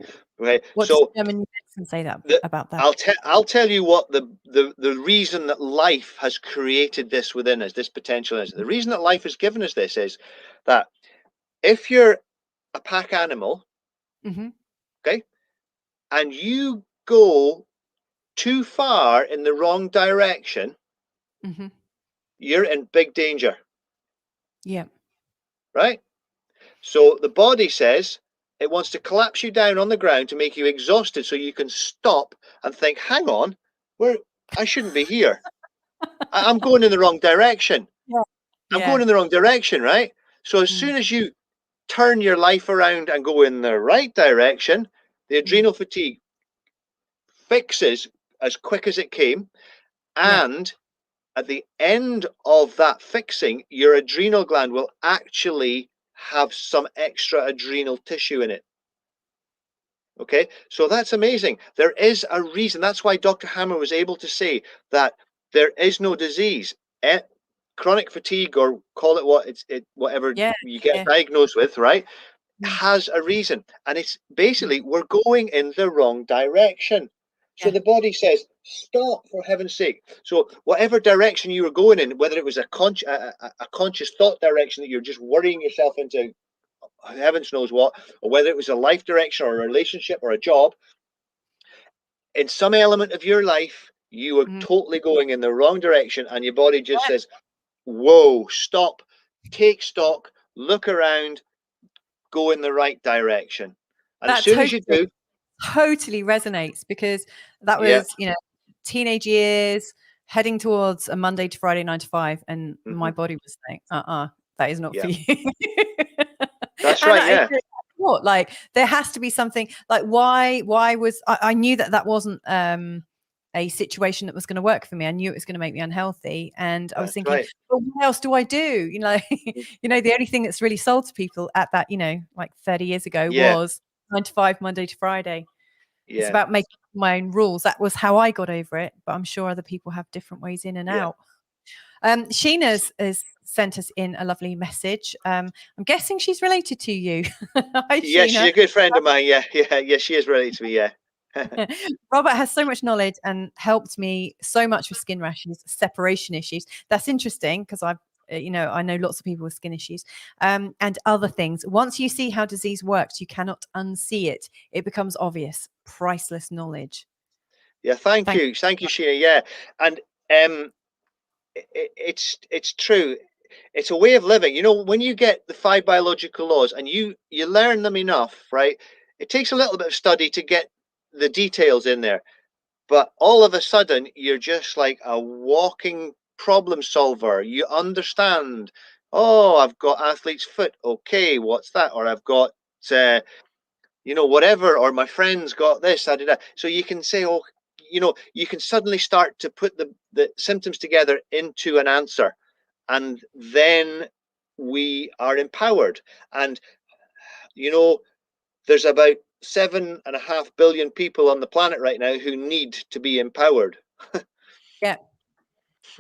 What does German medicine say about that? I'll tell you what the reason that life has created this within us, this potential is. The reason that life has given us this is that if you're a pack animal, okay, and you go too far in the wrong direction, you're in big danger. Yeah. Right? So the body says it wants to collapse you down on the ground to make you exhausted so you can stop and think, hang on, I shouldn't be here. I'm going in the wrong direction. I'm going in the wrong direction, right? So as soon as you turn your life around and go in the right direction, the adrenal fatigue fixes as quick as it came. And at the end of that fixing, your adrenal gland will actually have some extra adrenal tissue in it. Okay, so that's amazing. There is a reason. That's why Dr. Hammer was able to say that there is no disease. Chronic fatigue, or call it whatever you get diagnosed with, right, has a reason. And it's basically we're going in the wrong direction. So the body says, stop, for heaven's sake. So whatever direction you were going in, whether it was a conscious thought direction that you're just worrying yourself into heavens knows what, or whether it was a life direction or a relationship or a job, in some element of your life, you were totally going in the wrong direction, and your body just says, whoa, stop, take stock, look around, go in the right direction. And as soon as you do, totally resonates, because that was teenage years, heading towards a Monday to Friday 9 to 5, and my body was saying, that is not for you. That's right. What, like, there has to be something. Like, why was I knew that wasn't a situation that was going to work for me. I knew it was going to make me unhealthy, and I was thinking, well, what else do I do? The only thing that's really sold to people at that, like 30 years ago, was 9 to 5, Monday to Friday. It's about making my own rules. That was how I got over it, but I'm sure other people have different ways in and out. Sheena's has sent us in a lovely message. I'm guessing she's related to you. Hi, Sheena. She's a good friend of mine. Yeah, she is related to me. Yeah. Robert has so much knowledge and helped me so much with skin rashes, separation issues. That's interesting, because I know lots of people with skin issues, and other things. Once you see how disease works, you cannot unsee it. It becomes obvious. Priceless knowledge. Yeah, thank you, Sheena. Yeah, and It's true. It's a way of living. You know, when you get the 5 biological laws and you learn them enough, right? It takes a little bit of study to get the details in there, but all of a sudden you're just like a walking problem solver. You understand. Oh, I've got athlete's foot. Okay, what's that? Or I've got whatever, or my friend's got this. So you can say, oh, you can suddenly start to put the symptoms together into an answer, and then we are empowered. And there's about 7.5 billion people on the planet right now who need to be empowered. Yeah,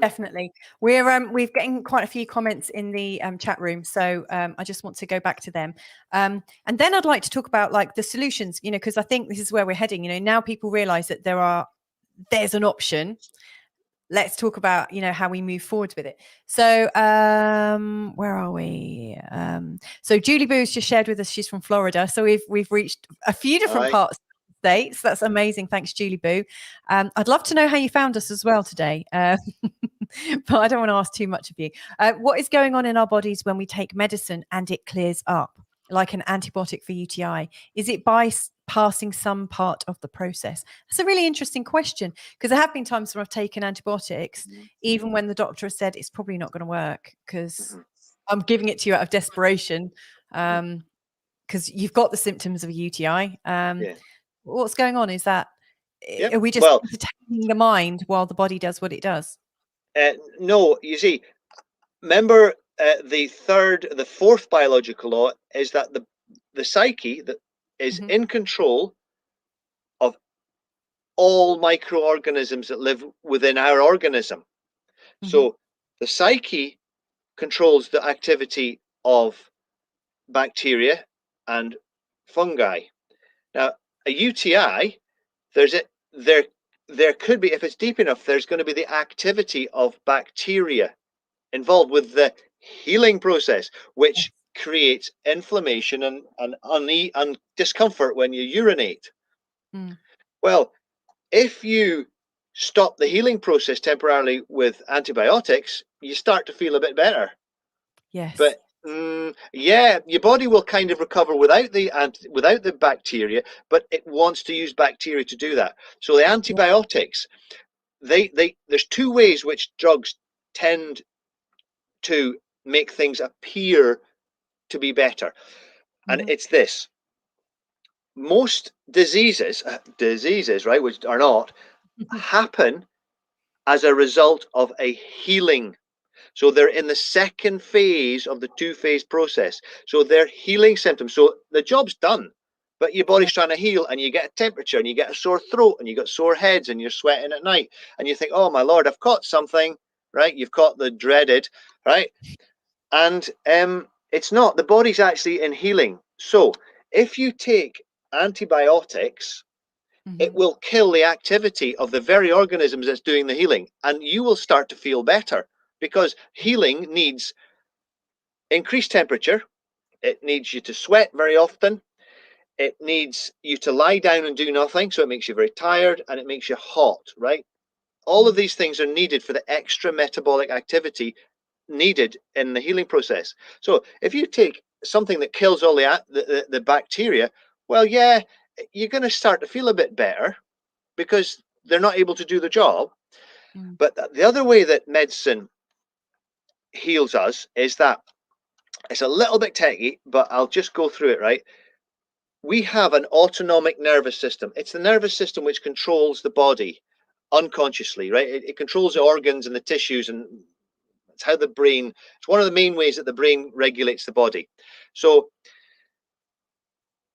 definitely. We've getting quite a few comments in the chat room, so I just want to go back to them, and then I'd like to talk about like the solutions, because I think this is where we're heading. Now people realize that there's an option. Let's talk about how we move forward with it. So where are we? So Julie Boo's just shared with us, she's from Florida, so we've reached a few different parts of the states. That's amazing. Thanks, Julie Boo. I'd love to know how you found us as well today, but I don't want to ask too much of you. What is going on in our bodies when we take medicine and it clears up, like an antibiotic for UTI? Is it bypassing some part of the process? That's a really interesting question, because there have been times when I've taken antibiotics, even when the doctor has said it's probably not going to work, because I'm giving it to you out of desperation, because you've got the symptoms of a UTI. What's going on? Is that are we just entertaining the mind while the body does what it does? No, you see, remember the fourth biological law is that the psyche that is in control of all microorganisms that live within our organism. So the psyche controls the activity of bacteria and fungi. Now, a UTI, there could be, if it's deep enough, there's going to be the activity of bacteria involved with the healing process, which creates inflammation and discomfort when you urinate. Well, if you stop the healing process temporarily with antibiotics, you start to feel a bit better. Yes. But yeah, your body will kind of recover without the bacteria, but it wants to use bacteria to do that. So the antibiotics, there's two ways which drugs tend to make things appear to be better. And it's this. Most diseases, right, which are not, happen as a result of a healing. So they're in the second phase of the two-phase process. So they're healing symptoms. So the job's done, but your body's trying to heal, and you get a temperature, and you get a sore throat, and you got sore heads, and you're sweating at night, and you think, oh my Lord, I've caught something, right? You've caught the dreaded, right? And it's not. The body's actually in healing. So if you take antibiotics, it will kill the activity of the very organisms that's doing the healing, and you will start to feel better, because healing needs increased temperature. It needs you to sweat very often. It needs you to lie down and do nothing, so it makes you very tired, and it makes you hot, right? All of these things are needed for the extra metabolic activity needed in the healing process. So if you take something that kills all the bacteria, well, yeah, you're going to start to feel a bit better, because they're not able to do the job. But the other way that medicine heals us is that it's a little bit techy, but I'll just go through it, right? We have an autonomic nervous system. It's the nervous system which controls the body unconsciously, right? It controls the organs and the tissues, and it's how the brain, it's one of the main ways that the brain regulates the body. So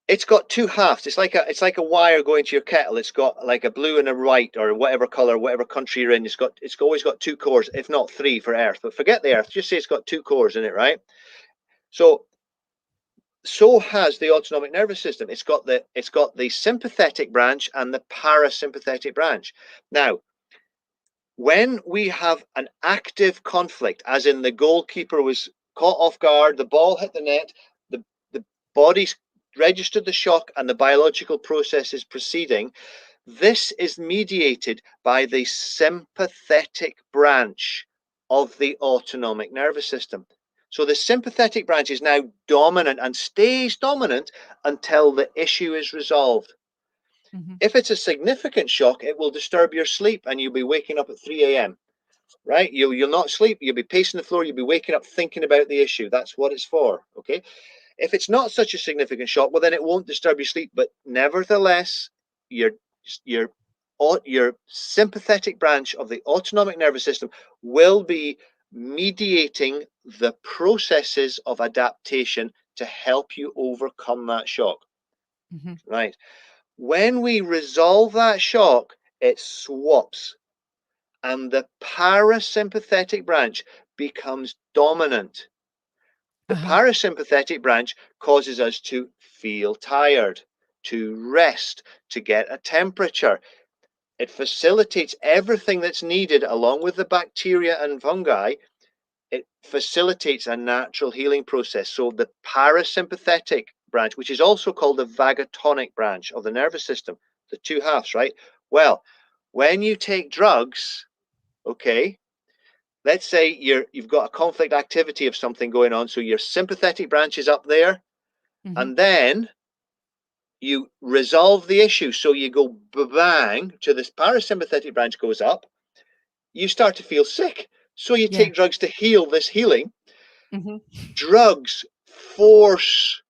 it's got two halves. It's like a wire going to your kettle. It's got like a blue and a white, or whatever color, whatever country you're in. It's always got two cores, if not three for Earth. But forget the Earth. Just say it's got two cores in it, right? So has the autonomic nervous system. It's got the sympathetic branch and the parasympathetic branch. Now, when we have an active conflict, as in the goalkeeper was caught off guard, the ball hit the net, the body's registered the shock, and the biological process is proceeding, This is mediated by the sympathetic branch of the autonomic nervous system. So the sympathetic branch is now dominant and stays dominant until the issue is resolved. If it's a significant shock, it will disturb your sleep and you'll be waking up at 3 a.m. Right? You'll not sleep. You'll be pacing the floor. You'll be waking up thinking about the issue. That's what it's for. Okay. If it's not such a significant shock, well, then it won't disturb your sleep. But nevertheless, your sympathetic branch of the autonomic nervous system will be mediating the processes of adaptation to help you overcome that shock. Right. When we resolve that shock, it swaps and the parasympathetic branch becomes dominant. The parasympathetic branch causes us to feel tired, to rest, to get a temperature. It facilitates everything that's needed along with the bacteria and fungi. It facilitates a natural healing process. So the parasympathetic branch, which is also called the vagatonic branch of the nervous system, the two halves, right? Well, when you take drugs, okay, let's say you've got a conflict activity of something going on, so your sympathetic branch is up there, and then you resolve the issue. So you go bang to this parasympathetic branch goes up, you start to feel sick. So you take drugs to heal this healing. Drugs force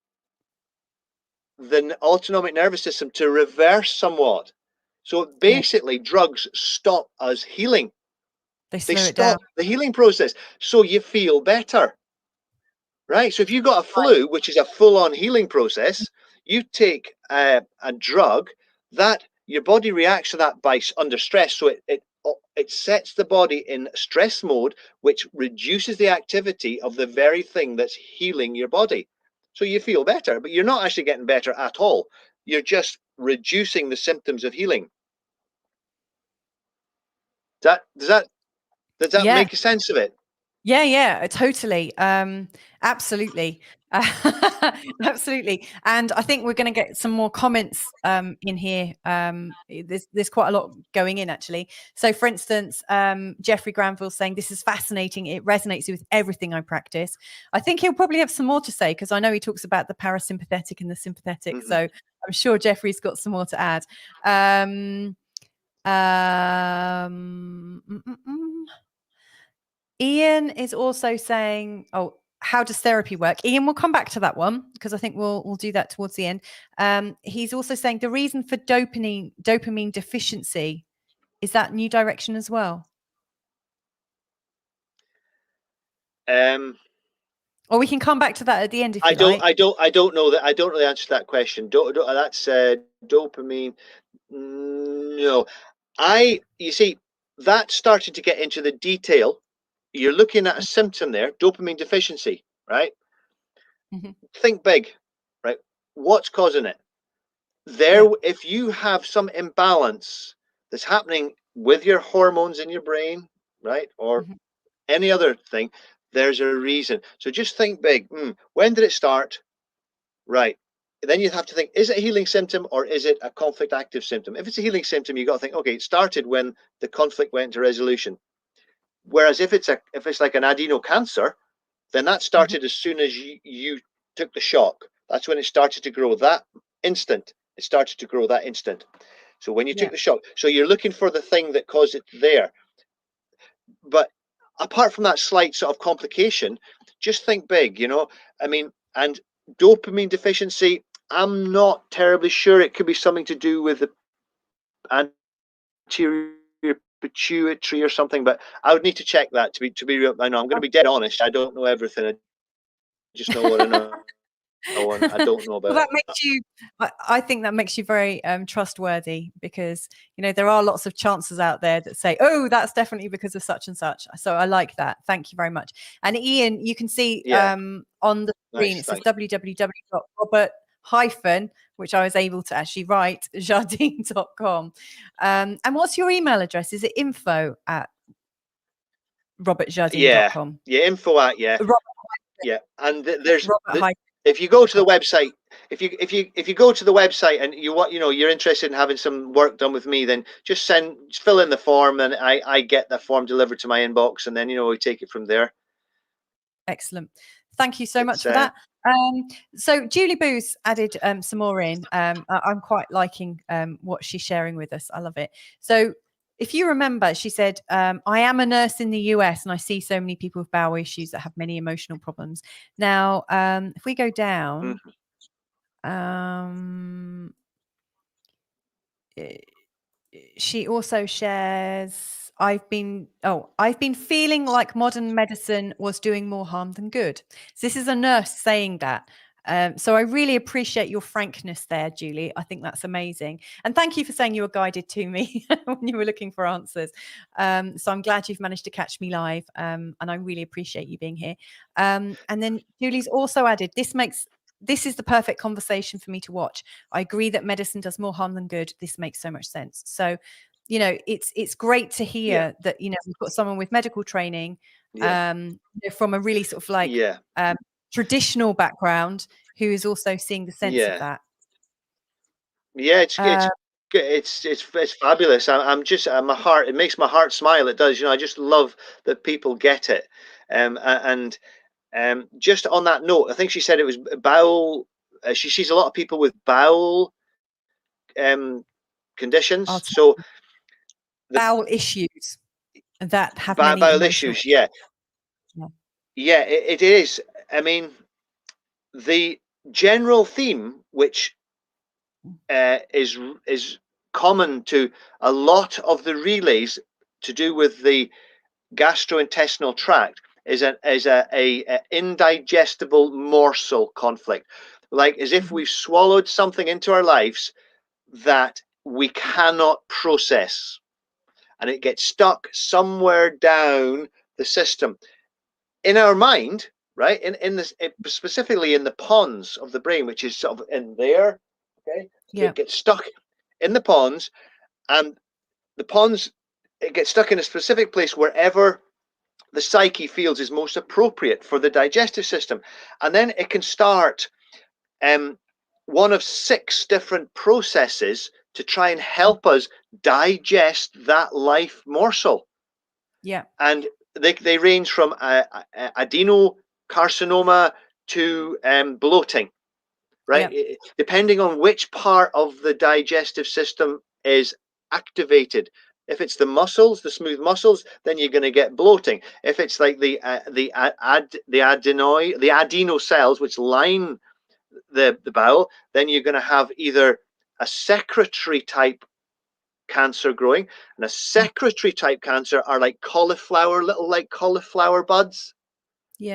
the autonomic nervous system to reverse somewhat. So basically, drugs stop us healing. They stop the healing process. So you feel better. Right? So if you've got a flu, which is a full-on healing process, you take a drug, that your body reacts to that by under stress. So it sets the body in stress mode, which reduces the activity of the very thing that's healing your body. So you feel better, but you're not actually getting better at all. You're just reducing the symptoms of healing. Does that make sense of it? Yeah, totally. Absolutely. Absolutely. And I think we're going to get some more comments in here. There's quite a lot going in, actually. So, for instance, Jeffrey Granville saying, this is fascinating. It resonates with everything I practice. I think he'll probably have some more to say, because I know he talks about the parasympathetic and the sympathetic. So I'm sure Jeffrey's got some more to add. Ian is also saying, oh, how does therapy work? Ian, we'll come back to that one, because I think we'll do that towards the end. He's also saying the reason for dopamine deficiency, is that new direction as well? Or we can come back to that at the end if you like. I don't know that. I don't really answer that question. That's dopamine. No, you see, that started to get into the detail. You're looking at a symptom there, dopamine deficiency, right? Think big, right? What's causing it? If you have some imbalance that's happening with your hormones in your brain, right, or any other thing, there's a reason. So just think big. When did it start? Right. Then you have to think, is it a healing symptom or is it a conflict active symptom? If it's a healing symptom, you got to think, okay, it started when the conflict went to resolution. Whereas if it's like an adenocancer, then that started as soon as you took the shock. That's when it started to grow. That instant, it started to grow that instant. So when you took the shock, so you're looking for the thing that caused it there. But apart from that slight sort of complication, just think big, I mean, and dopamine deficiency, I'm not terribly sure. It could be something to do with the anterior pituitary or something, but I would need to check that to be real. I know I'm going to be dead honest. I don't know everything. I just know what I know. I don't know about. Well, that makes you. I think that makes you very trustworthy, because there are lots of chances out there that say, "Oh, that's definitely because of such and such." So I like that. Thank you very much. And Ian, you can see on the screen it says www.robert- which I was able to actually write jardine.com. And what's your email address? Is it info@robertjardine.com? Yeah, info@. And there's if you go to the website, if you go to the website and you're interested in having some work done with me, then just fill in the form, and I get that form delivered to my inbox, and then we take it from there. Excellent. Thank you so much for that. So Julie Booth added some more in. I'm quite liking what she's sharing with us. I love it. So if you remember, she said, I am a nurse in the US and I see so many people with bowel issues that have many emotional problems. Now, if we go down, she also shares, I've been feeling like modern medicine was doing more harm than good. So this is a nurse saying that. So I really appreciate your frankness there, Julie. I think that's amazing. And thank you for saying you were guided to me when you were looking for answers. So I'm glad you've managed to catch me live. And I really appreciate you being here. And then Julie's also added, this is the perfect conversation for me to watch. I agree that medicine does more harm than good. This makes so much sense. So, it's great to hear that, we've got someone with medical training, from a really sort of like traditional background who is also seeing the sense of that. Yeah, it's fabulous. I'm just my heart. It makes my heart smile. It does. I just love that people get it. And just on that note, I think she said it was bowel. She sees a lot of people with bowel conditions. So bowel issues that have many bowel emotional issues. Yeah, it is. I mean, the general theme, which is common to a lot of the relays to do with the gastrointestinal tract, is a indigestible morsel conflict, like as if we've swallowed something into our lives that we cannot process, and it gets stuck somewhere down the system in our mind, right? In this, specifically in the pons of the brain, which is sort of in there. Okay, so it gets stuck in the pons, and the pons, it gets stuck in a specific place wherever the psyche feels is most appropriate for the digestive system, and then it can start one of 6 different processes to try and help us digest that life morsel. And they range from adenocarcinoma to bloating, right? Depending on which part of the digestive system is activated. If it's the muscles, the smooth muscles, then you're going to get bloating. If it's like the adeno cells which line the bowel, then you're going to have either a secretory type cancer growing, and a secretory type cancer are like little cauliflower buds,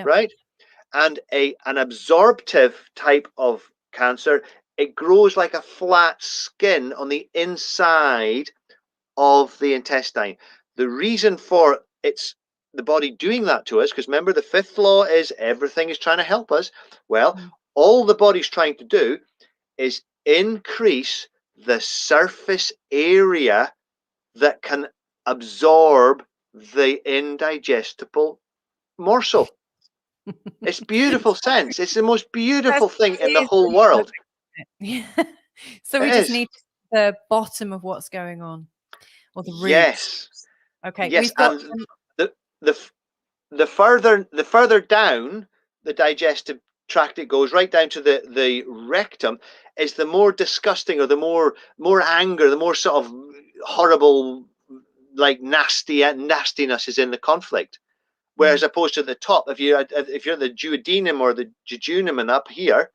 right? And an absorptive type of cancer, it grows like a flat skin on the inside of the intestine. The reason for the body doing that to us, because remember the 5th law is everything is trying to help us. Well, all the body's trying to do is increase the surface area that can absorb the indigestible morsel. It's beautiful sense. It's the most beautiful thing in the whole world. So we just need the bottom of what's going on, or the roots. Yes. Okay. Yes, and the further down the digestive tract it goes, right down to the rectum, is the more disgusting, or the more anger, the more sort of horrible, like nastiness is in the conflict. Whereas opposed to the top, if you're the duodenum or the jejunum and up here,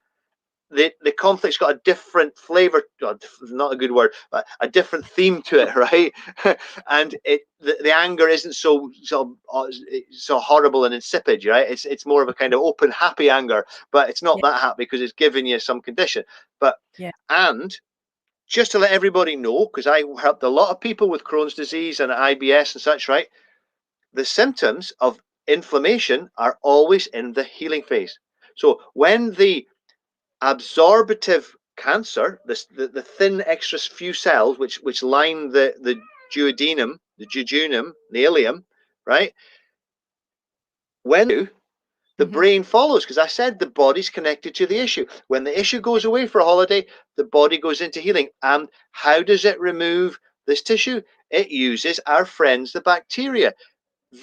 the conflict's got a different flavor, not a good word, but a different theme to it, right? And the anger isn't so horrible and insipid, right? It's more of a kind of open, happy anger, but it's not that happy because it's giving you some condition. But and just to let everybody know, because I helped a lot of people with Crohn's disease and IBS and such, right? The symptoms of inflammation are always in the healing phase. So when the absorptive cancer, the thin extra few cells which line the duodenum, the jejunum, the ileum, right? When the brain follows, because I said the body's connected to the issue. When the issue goes away for a holiday, the body goes into healing. And how does it remove this tissue? It uses our friends, the bacteria.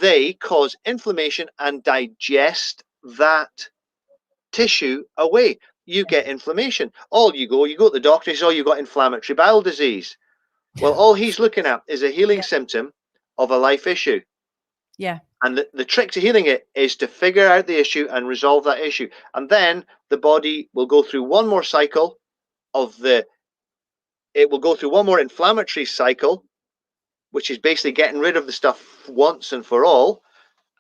They cause inflammation and digest that tissue away. You get inflammation. You go to the doctor, he says, oh, you've got inflammatory bowel disease. Well, all he's looking at is a healing symptom of a life issue. Yeah. And the trick to healing it is to figure out the issue and resolve that issue. And then the body will go through one more cycle it will go through one more inflammatory cycle, which is basically getting rid of the stuff once and for all.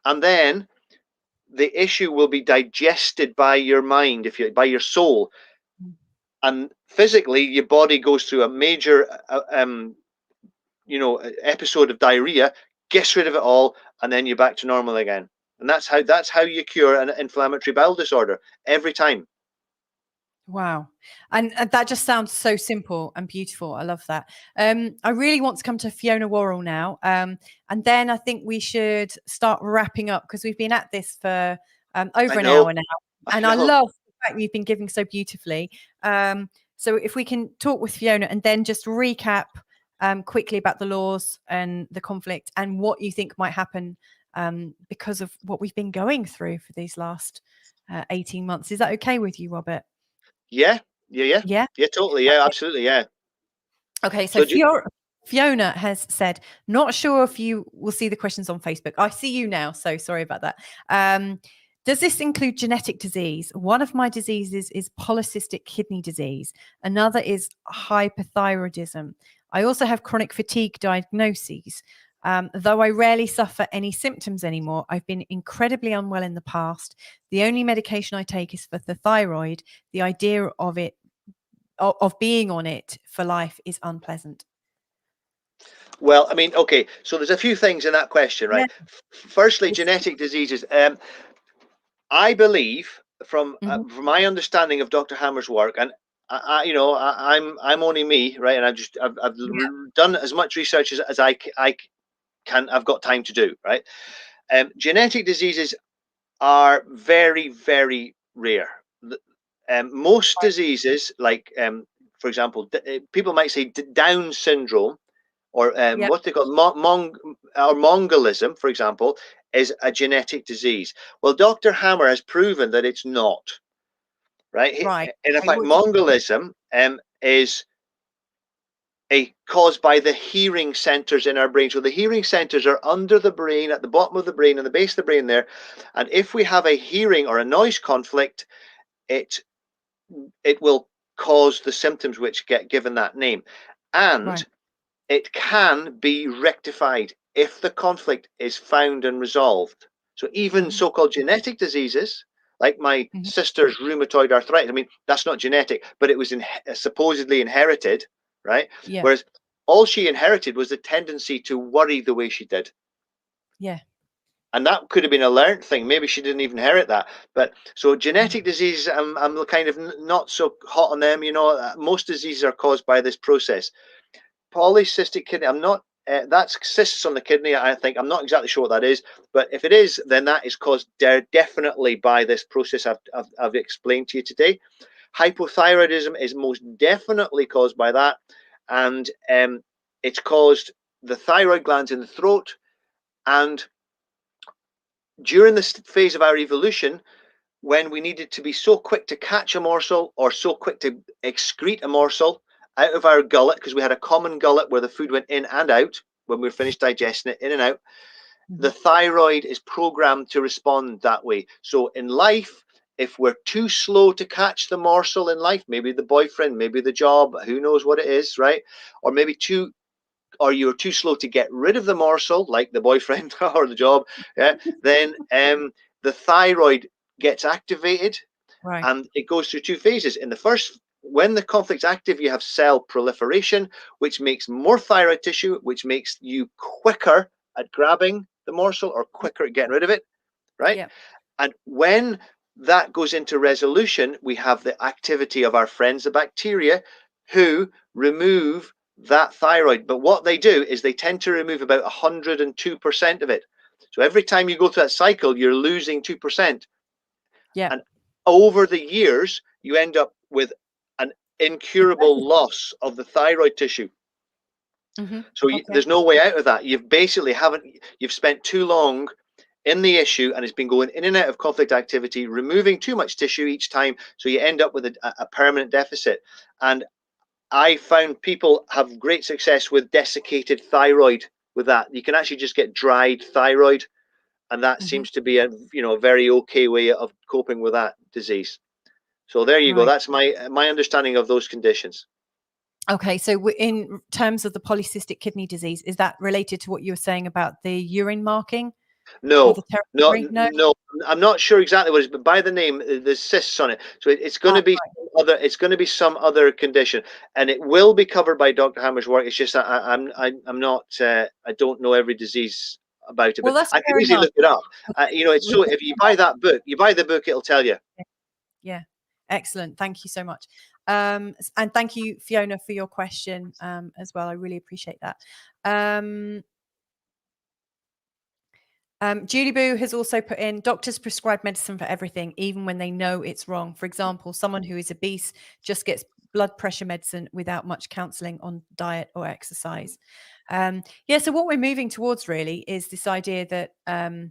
And then the issue will be digested by your mind, by your soul. And physically, your body goes through a major, episode of diarrhea, gets rid of it all, and then you're back to normal again. And that's how you cure an inflammatory bowel disorder every time. Wow. And that just sounds so simple and beautiful. I love that. I really want to come to Fiona Worrell now. And then I think we should start wrapping up, because we've been at this for over an hour now. And I love the fact you've been giving so beautifully. So if we can talk with Fiona and then just recap quickly about the laws and the conflict and what you think might happen because of what we've been going through for these last 18 months. Is that okay with you, Robert? Yeah, totally. Yeah, absolutely. Yeah. Okay. So Fiona has said, not sure if you will see the questions on Facebook. I see you now. So sorry about that. Does this include genetic disease? One of my diseases is polycystic kidney disease. Another is hyperthyroidism. I also have chronic fatigue diagnoses. Though I rarely suffer any symptoms anymore, I've been incredibly unwell in the past. The only medication I take is for the thyroid. The idea of being on it for life is unpleasant. Well, I mean, okay, so there's a few things in that question, right? Yeah. Firstly, genetic diseases. I believe, from my understanding of Dr. Hammer's work, and I'm only me, right? And I've done as much research as I can. I've got time to do, right? Genetic diseases are very, very rare. Most diseases, like for example, people might say Down syndrome, or what they call Mongolism, for example, is a genetic disease. Well, Dr. Hammer has proven that it's not. Right? Right. And in fact, Mongolism is caused by the hearing centers in our brain. So the hearing centers are under the brain, at the bottom of the brain, and the base of the brain there. And if we have a hearing or a noise conflict, it will cause the symptoms which get given that name. And it can be rectified if the conflict is found and resolved. So even so-called genetic diseases, like my sister's rheumatoid arthritis, I mean, that's not genetic, but it was supposedly inherited, right? Yeah. Whereas all she inherited was the tendency to worry the way she did. Yeah. And that could have been a learned thing. Maybe she didn't even inherit that. But so genetic disease, I'm kind of not so hot on them. Most diseases are caused by this process. Polycystic kidney, I'm not, that's cysts on the kidney, I think. I'm not exactly sure what that is, but if it is, then that is caused definitely by this process I've explained to you today. Hypothyroidism is most definitely caused by that, and it's caused the thyroid glands in the throat. And during this phase of our evolution, when we needed to be so quick to catch a morsel or so quick to excrete a morsel out of our gullet, because we had a common gullet where the food went in and out when we were finished digesting it, in and out, the thyroid is programmed to respond that way. So in life, if we're too slow to catch the morsel in life, maybe the boyfriend, maybe the job, who knows what it is, right? Or maybe you're too slow to get rid of the morsel, like the boyfriend or the job, then the thyroid gets activated, and it goes through two phases. In the first, when the conflict's active, you have cell proliferation, which makes more thyroid tissue, which makes you quicker at grabbing the morsel or quicker at getting rid of it, right? Yeah. And when that goes into resolution, we have the activity of our friends, the bacteria, who remove that thyroid. But what they do is they tend to remove about 102% of it. So every time you go through that cycle, you're losing 2%. Yeah. And over the years, you end up with an incurable loss of the thyroid tissue. So there's no way out of that. You've basically you've spent too long in the issue, and it's been going in and out of conflict activity, removing too much tissue each time. So you end up with a permanent deficit. And I found people have great success with desiccated thyroid with that. You can actually just get dried thyroid, and that seems to be a very okay way of coping with that disease. So there you go. That's my understanding of those conditions. Okay, so in terms of the polycystic kidney disease, is that related to what you were saying about the urine marking? No, no, no. I'm not sure exactly what it is, but by the name, there's cysts on it. So it's going to be It's going to be some other condition, and it will be covered by Dr. Hammer's work. It's just I'm not. I don't know every disease about it, well, but I can easily look it up. It's so if you buy that book, it'll tell you. Yeah, excellent. Thank you so much. And thank you, Fiona, for your question as well. I really appreciate that. Julie Boo has also put in, doctors prescribe medicine for everything, even when they know it's wrong. For example, someone who is obese just gets blood pressure medicine without much counseling on diet or exercise. So what we're moving towards really is this idea that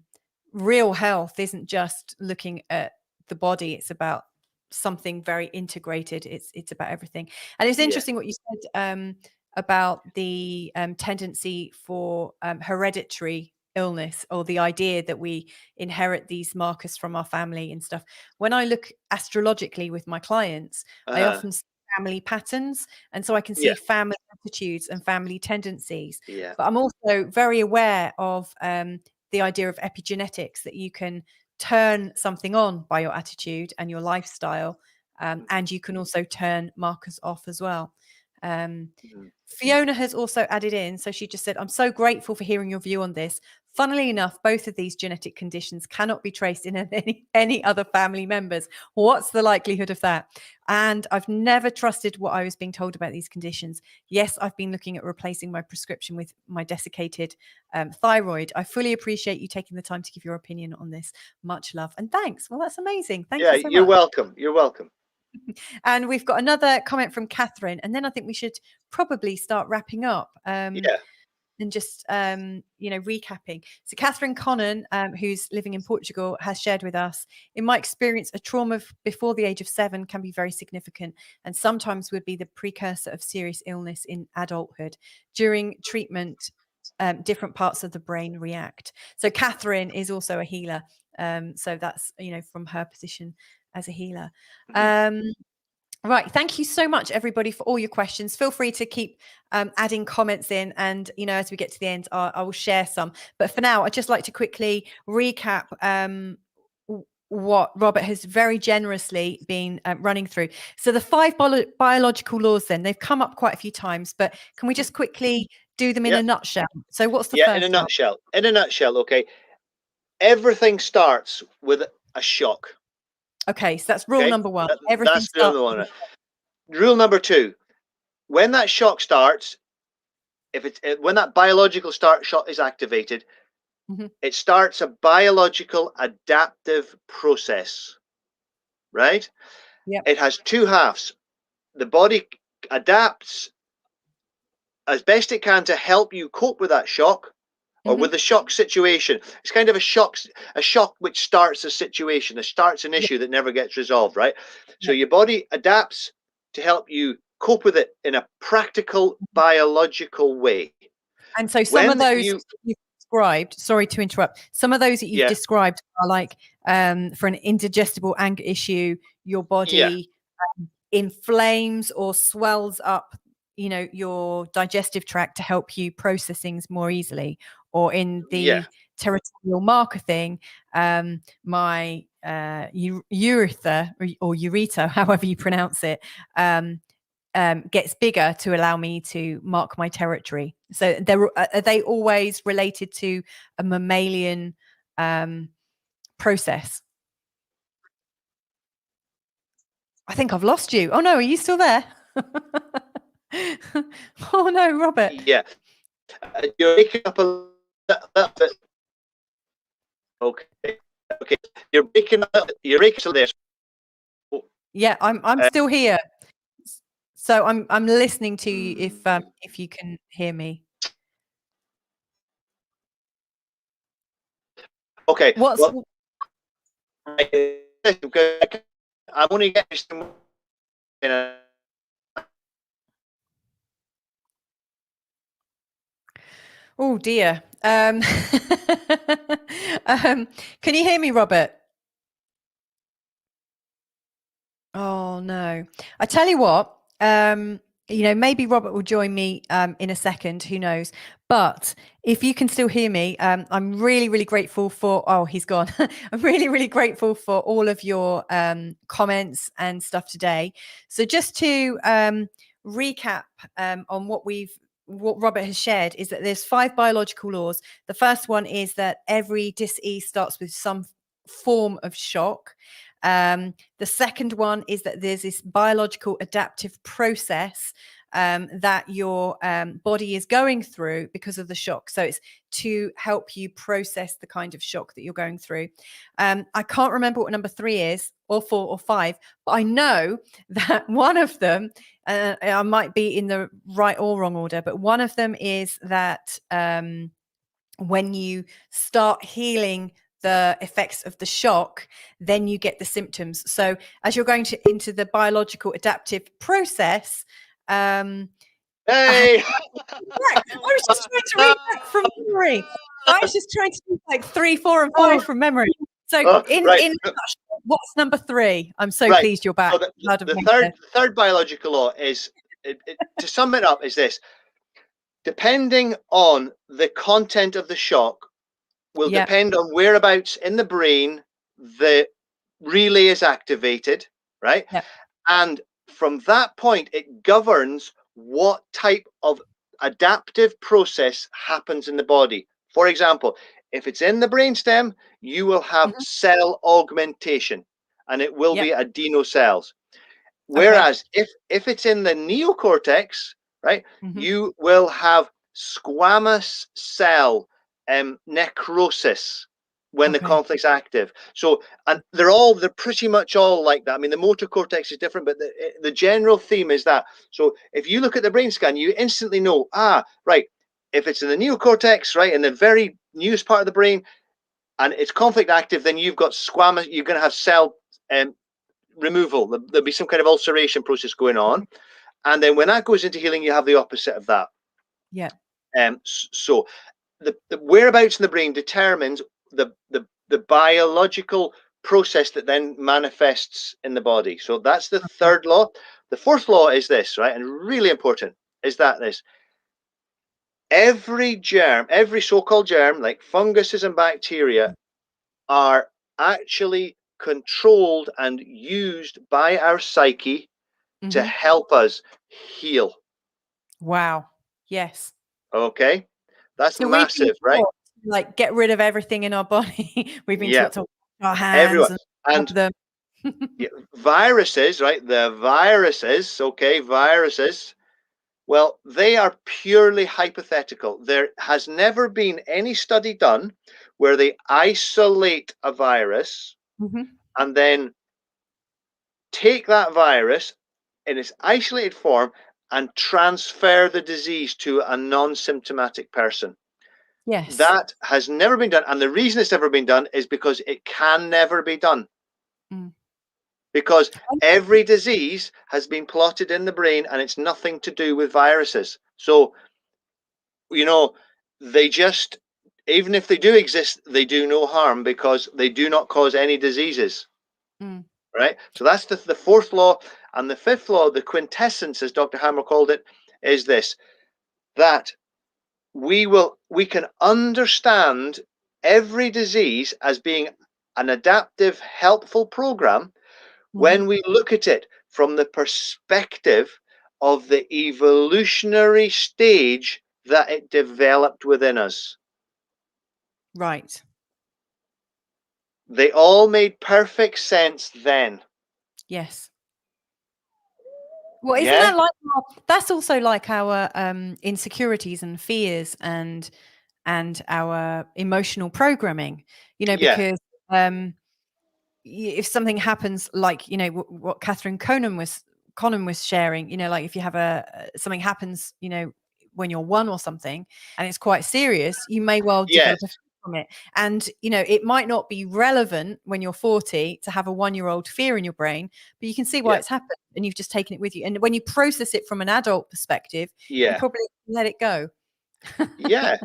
real health isn't just looking at the body. It's about something very integrated. It's about everything. And it's interesting what you said about the tendency for hereditary illness, or the idea that we inherit these markers from our family and stuff. When I look astrologically with my clients, I often see family patterns, and so I can see family attitudes and family tendencies. But I'm also very aware of the idea of epigenetics, that you can turn something on by your attitude and your lifestyle, and you can also turn markers off as well. Fiona has also added in, so she just said, I'm so grateful for hearing your view on this. Funnily enough, both of these genetic conditions cannot be traced in any other family members. What's the likelihood of that? And I've never trusted what I was being told about these conditions. Yes, I've been looking at replacing my prescription with my desiccated thyroid. I fully appreciate you taking the time to give your opinion on this. Much love and thanks. Well, that's amazing. Thank you so much. You're welcome. You're welcome. And we've got another comment from Catherine, and then I think we should probably start wrapping up. And just recapping. So Catherine Connon, who's living in Portugal, has shared with us, in my experience, a trauma before the age of 7 can be very significant and sometimes would be the precursor of serious illness in adulthood. During treatment, different parts of the brain react. So Catherine is also a healer. So that's, from her position as a healer. Right. Thank you so much, everybody, for all your questions. Feel free to keep adding comments in. And, as we get to the end, I will share some. But for now, I'd just like to quickly recap what Robert has very generously been running through. So the 5 biological laws, then, they've come up quite a few times. But can we just quickly do them in a nutshell? So what's the first in a nutshell, okay. Everything starts with a shock. Okay, so that's rule number 1. That's rule 1. Rule number 2: when that shock starts, when that biological shock is activated, it starts a biological adaptive process, right? It has 2 halves. The body adapts as best it can to help you cope with that shock, or with the shock situation. It's kind of a shock which starts a situation, it starts an issue that never gets resolved, right? So your body adapts to help you cope with it in a practical biological way. And so some of those you've described, sorry to interrupt, some of those that you've described are like for an indigestible anger issue, your body inflames or swells up, your digestive tract to help you process things more easily. Or in the territorial marker thing, my urethra or ureta, however you pronounce it, gets bigger to allow me to mark my territory. So are they always related to a mammalian process? I think I've lost you. Oh no, are you still there? Oh no, Robert. Yeah. You're waking up a little bit. Okay. You're breaking there. Yeah, I'm still here. So I'm listening to you if you can hear me. Okay. What's Well, I'm only getting some. Oh dear. Can you hear me, Robert? Oh no. I tell you what, maybe Robert will join me in a second, who knows. But if you can still hear me, I'm really, really grateful for, oh, he's gone. I'm really, really grateful for all of your comments and stuff today. So just to recap on what Robert has shared is that there's 5 biological laws. The first one is that every disease starts with some form of shock. The second one is that there's this biological adaptive process that your body is going through because of the shock. So it's to help you process the kind of shock that you're going through. I can't remember what number 3 is, or 4 or 5, but I know that one of them, I might be in the right or wrong order, but one of them is that when you start healing the effects of the shock, then you get the symptoms. So as you're going into the biological adaptive process, Hey! I was just trying to read back from memory. I was just trying to do like 3, 4, and 5 from memory. So Right. what's number 3? I'm so pleased you're back. So the third biological law is, to sum it up, is this: depending on the content of the shock, will depend on whereabouts in the brain the relay is activated, right? Yep. And from that point, it governs what type of adaptive process happens in the body. For example, if it's in the brainstem, you will have cell augmentation, and it will be adenocells. Whereas if it's in the neocortex, right, you will have squamous cell necrosis when the conflict's active. So, and they're pretty much all like that. I mean, the motor cortex is different, but the general theme is that. So if you look at the brain scan, you instantly know, right, if it's in the neocortex, right, in the very newest part of the brain, and it's conflict active, then you've got squamous, you're going to have cell removal. There'll be some kind of ulceration process going on. And then when that goes into healing, you have the opposite of that. Yeah. So the whereabouts in the brain determines the biological process that then manifests in the body. So that's the third law. The fourth law is this, right? And really important is that this: every germ, every so-called germ, like funguses and bacteria, are actually controlled and used by our psyche to help us heal. Wow. Yes. Okay, that's So massive, right? Like get rid of everything in our body. We've been taught to wash our hands Everyone. and them. Viruses, right? The viruses, okay, viruses. Well, they are purely hypothetical. There has never been any study done where they isolate a virus and then take that virus in its isolated form and transfer the disease to a non-symptomatic person. Yes. That has never been done. And the reason it's never been done is because it can never be done. Because every disease has been plotted in the brain and it's nothing to do with viruses. So, they just, even if they do exist, they do no harm because they do not cause any diseases. Right? So that's the fourth law. And the fifth law, the quintessence, as Dr. Hammer called it, is this: that we can understand every disease as being an adaptive, helpful program when we look at it from the perspective of the evolutionary stage that it developed within us. Right. They all made perfect sense then. Yes. Well, isn't that like that's also like our insecurities and fears and our emotional programming, because if something happens, like, you know, what Catherine Conan was sharing, you know, like if you have something happens, you know, when you're 1 or something, and it's quite serious, you may well develop a fear from it. And, you know, it might not be relevant when you're 40 to have a 1-year-old fear in your brain, but you can see why it's happened, and you've just taken it with you. And when you process it from an adult perspective, you probably let it go. Yeah.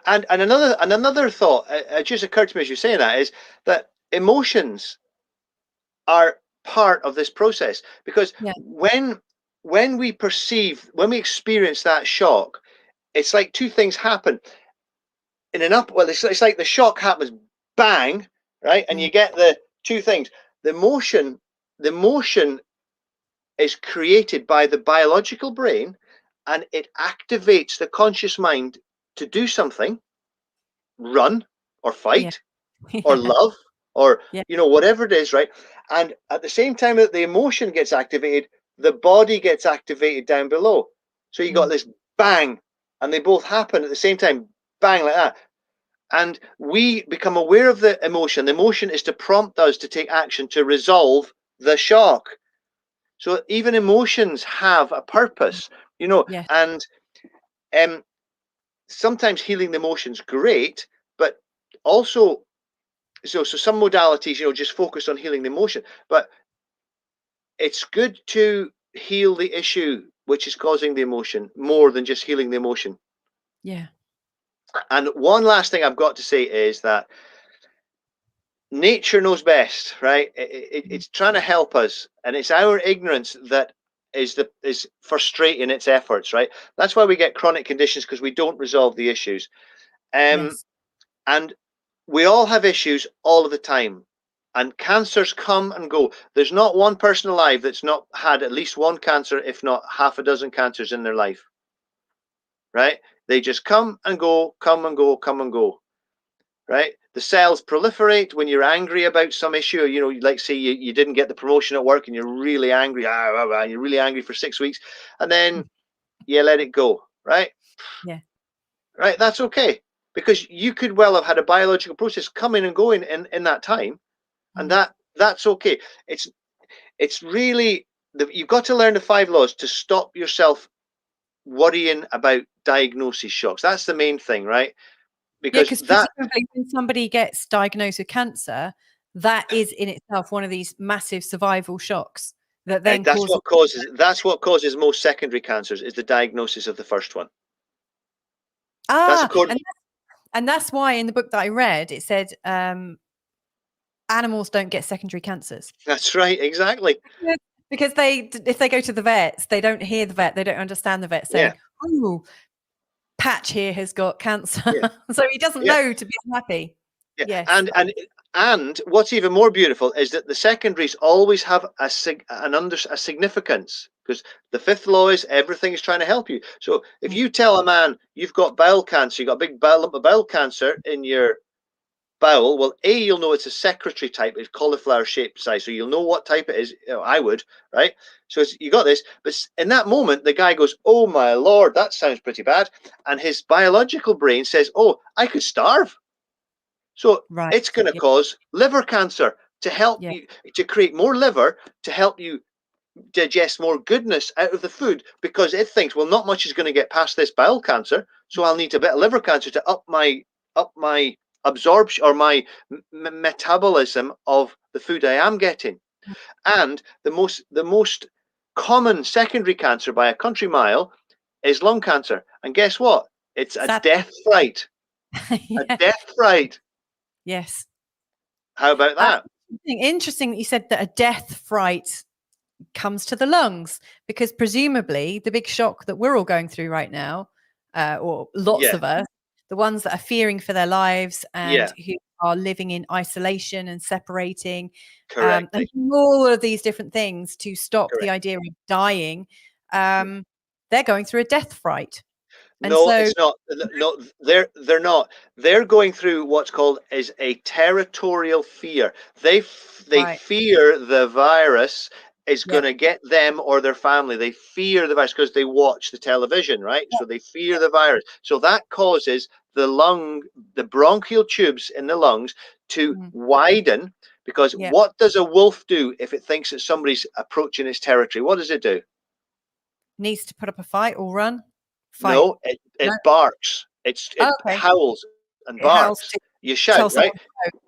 And another thought just occurred to me as you're saying that, is that emotions are part of this process, because when we experience that shock, it's like two things happen in an up. Well, it's like the shock happens, bang, right, and you get the two things. The motion is created by the biological brain, and it activates the conscious mind to do something, run or fight or love, or you know, whatever it is, right? And at the same time that the emotion gets activated, the body gets activated down below. So you got this bang, and they both happen at the same time, bang, like that. And we become aware of the emotion. The emotion is to prompt us to take action to resolve the shock. So even emotions have a purpose, you know. And sometimes healing the emotion's great, but also, so some modalities, you know, just focus on healing the emotion, but it's good to heal the issue which is causing the emotion more than just healing the emotion. And one last thing I've got to say is that nature knows best, right? It's trying to help us, and it's our ignorance that is frustrating its efforts, right? That's why we get chronic conditions, because we don't resolve the issues. And we all have issues all of the time, and cancers come and go. There's not one person alive that's not had at least one cancer, if not half a dozen cancers in their life, right? They just come and go, come and go, come and go, right? The cells proliferate when you're angry about some issue. You know, like say you didn't get the promotion at work and you're really angry, and you're really angry for 6 weeks, and then you let it go, right? Right, that's okay, because you could well have had a biological process coming and going in that time, and that's okay. It's really, you've got to learn the 5 laws to stop yourself worrying about diagnosis shocks. That's the main thing, right? Because presumably when somebody gets diagnosed with cancer, that is in itself one of these massive survival shocks that then that's what causes most secondary cancers, is the diagnosis of the first one. And that's why in the book that I read, it said animals don't get secondary cancers. That's right, exactly. Because if they go to the vets, they don't hear the vet, they don't understand the vet saying, "Oh, Patch here has got cancer," so he doesn't know to be happy. And what's even more beautiful is that the secondaries always have a significance, because the 5th law is everything is trying to help you. So if you tell a man you've got bowel cancer, you've got a big lump of bowel cancer in your bowel, well, you'll know it's a secretory type, it's cauliflower shaped size, so you'll know what type it is. You know, I would, right? So you got this, but in that moment the guy goes, "Oh my lord, that sounds pretty bad," and his biological brain says, "Oh, I could starve." So it's going to cause liver cancer to help you, to create more liver, to help you digest more goodness out of the food, because it thinks, well, not much is going to get past this bowel cancer, so I'll need a bit of liver cancer to up my absorption, or my metabolism of the food I am getting. And the most common secondary cancer by a country mile is lung cancer, and guess what? It's a death fright. A death fright. Yes. How about that? Interesting that you said that a death fright comes to the lungs, because presumably the big shock that we're all going through right now, or lots of us, the ones that are fearing for their lives and who are living in isolation and separating, and all of these different things to stop the idea of dying, they're going through a death fright. No, it's not. No, they're not. They're going through what's called is a territorial fear. They fear the virus is going to get them or their family. They fear the virus because they watch the television, right? So they fear the virus. So that causes the bronchial tubes in the lungs to widen, Because Yeah. what does a wolf do if it thinks that somebody's approaching its territory? What does it do? Needs to put up a fight or run. Fight. No, it No. barks. It Oh, okay. howls and It howls barks. to You shout, tell someone right? to go.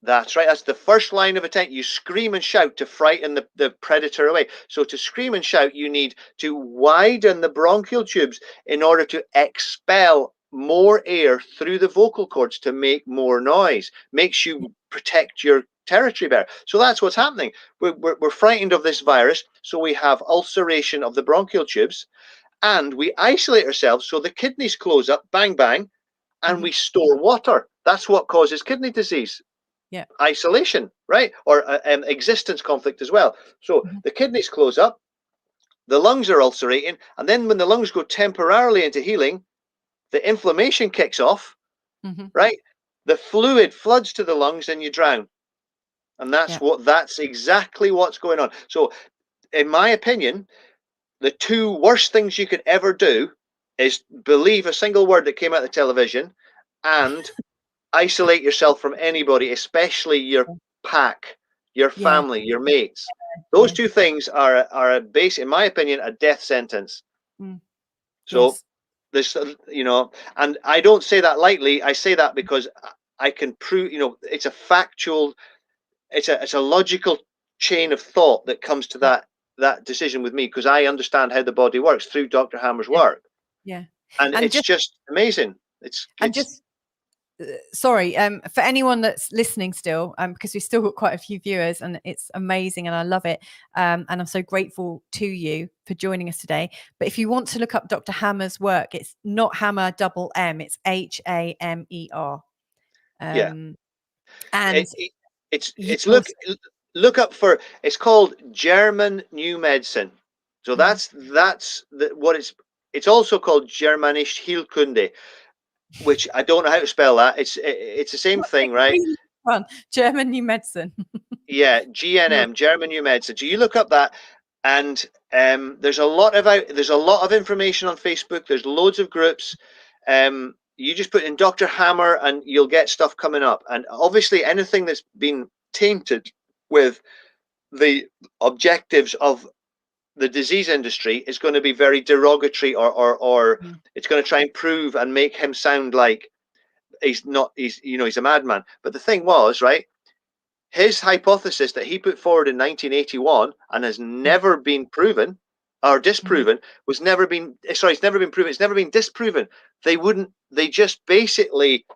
That's right. That's the first line of attack. You scream and shout to frighten the predator away. So to scream and shout, you need to widen the bronchial tubes in order to expel more air through the vocal cords to make more noise. Makes you protect your territory better. So that's what's happening. We're frightened of this virus. So we have ulceration of the bronchial tubes, and we isolate ourselves. So the kidneys close up, bang, bang, and we store water. That's what causes kidney disease. Yeah. Isolation, right? Or existence conflict as well. So the kidneys close up, the lungs are ulcerating, and then when the lungs go temporarily into healing, the inflammation kicks off, right? The fluid floods to the lungs and you drown. And that's exactly what's going on. So in my opinion, the two worst things you could ever do is believe a single word that came out of the television and isolate yourself from anybody, especially your pack, your Yeah. family, your mates. Those two things are a base, in my opinion, a death sentence. So this, and I don't say that lightly. I say that because I can prove, it's a factual, it's a logical chain of thought that comes to that decision with me, because I understand how the body works through Dr. Hammer's work. Yeah. And it's just amazing. It's sorry, for anyone that's listening still, because we've still got quite a few viewers, and it's amazing and I love it. And I'm so grateful to you for joining us today. But if you want to look up Dr. Hammer's work, it's not Hammer double M, it's HAMER. And it's look up for, it's called German New Medicine. So that's what it's also called Germanische Heilkunde, which I don't know how to spell that. It's the same thing, right? German New Medicine. Yeah, GNM, German New Medicine. So you look up that, and there's a lot of information on Facebook. There's loads of groups. You just put in Dr. Hammer and you'll get stuff coming up. And obviously anything that's been tainted with the objectives of the disease industry is going to be very derogatory, or it's going to try and prove and make him sound like he's a madman. But the thing was, right, his hypothesis that he put forward in 1981 and has never been proven or disproven it's never been proven, it's never been disproven. They just basically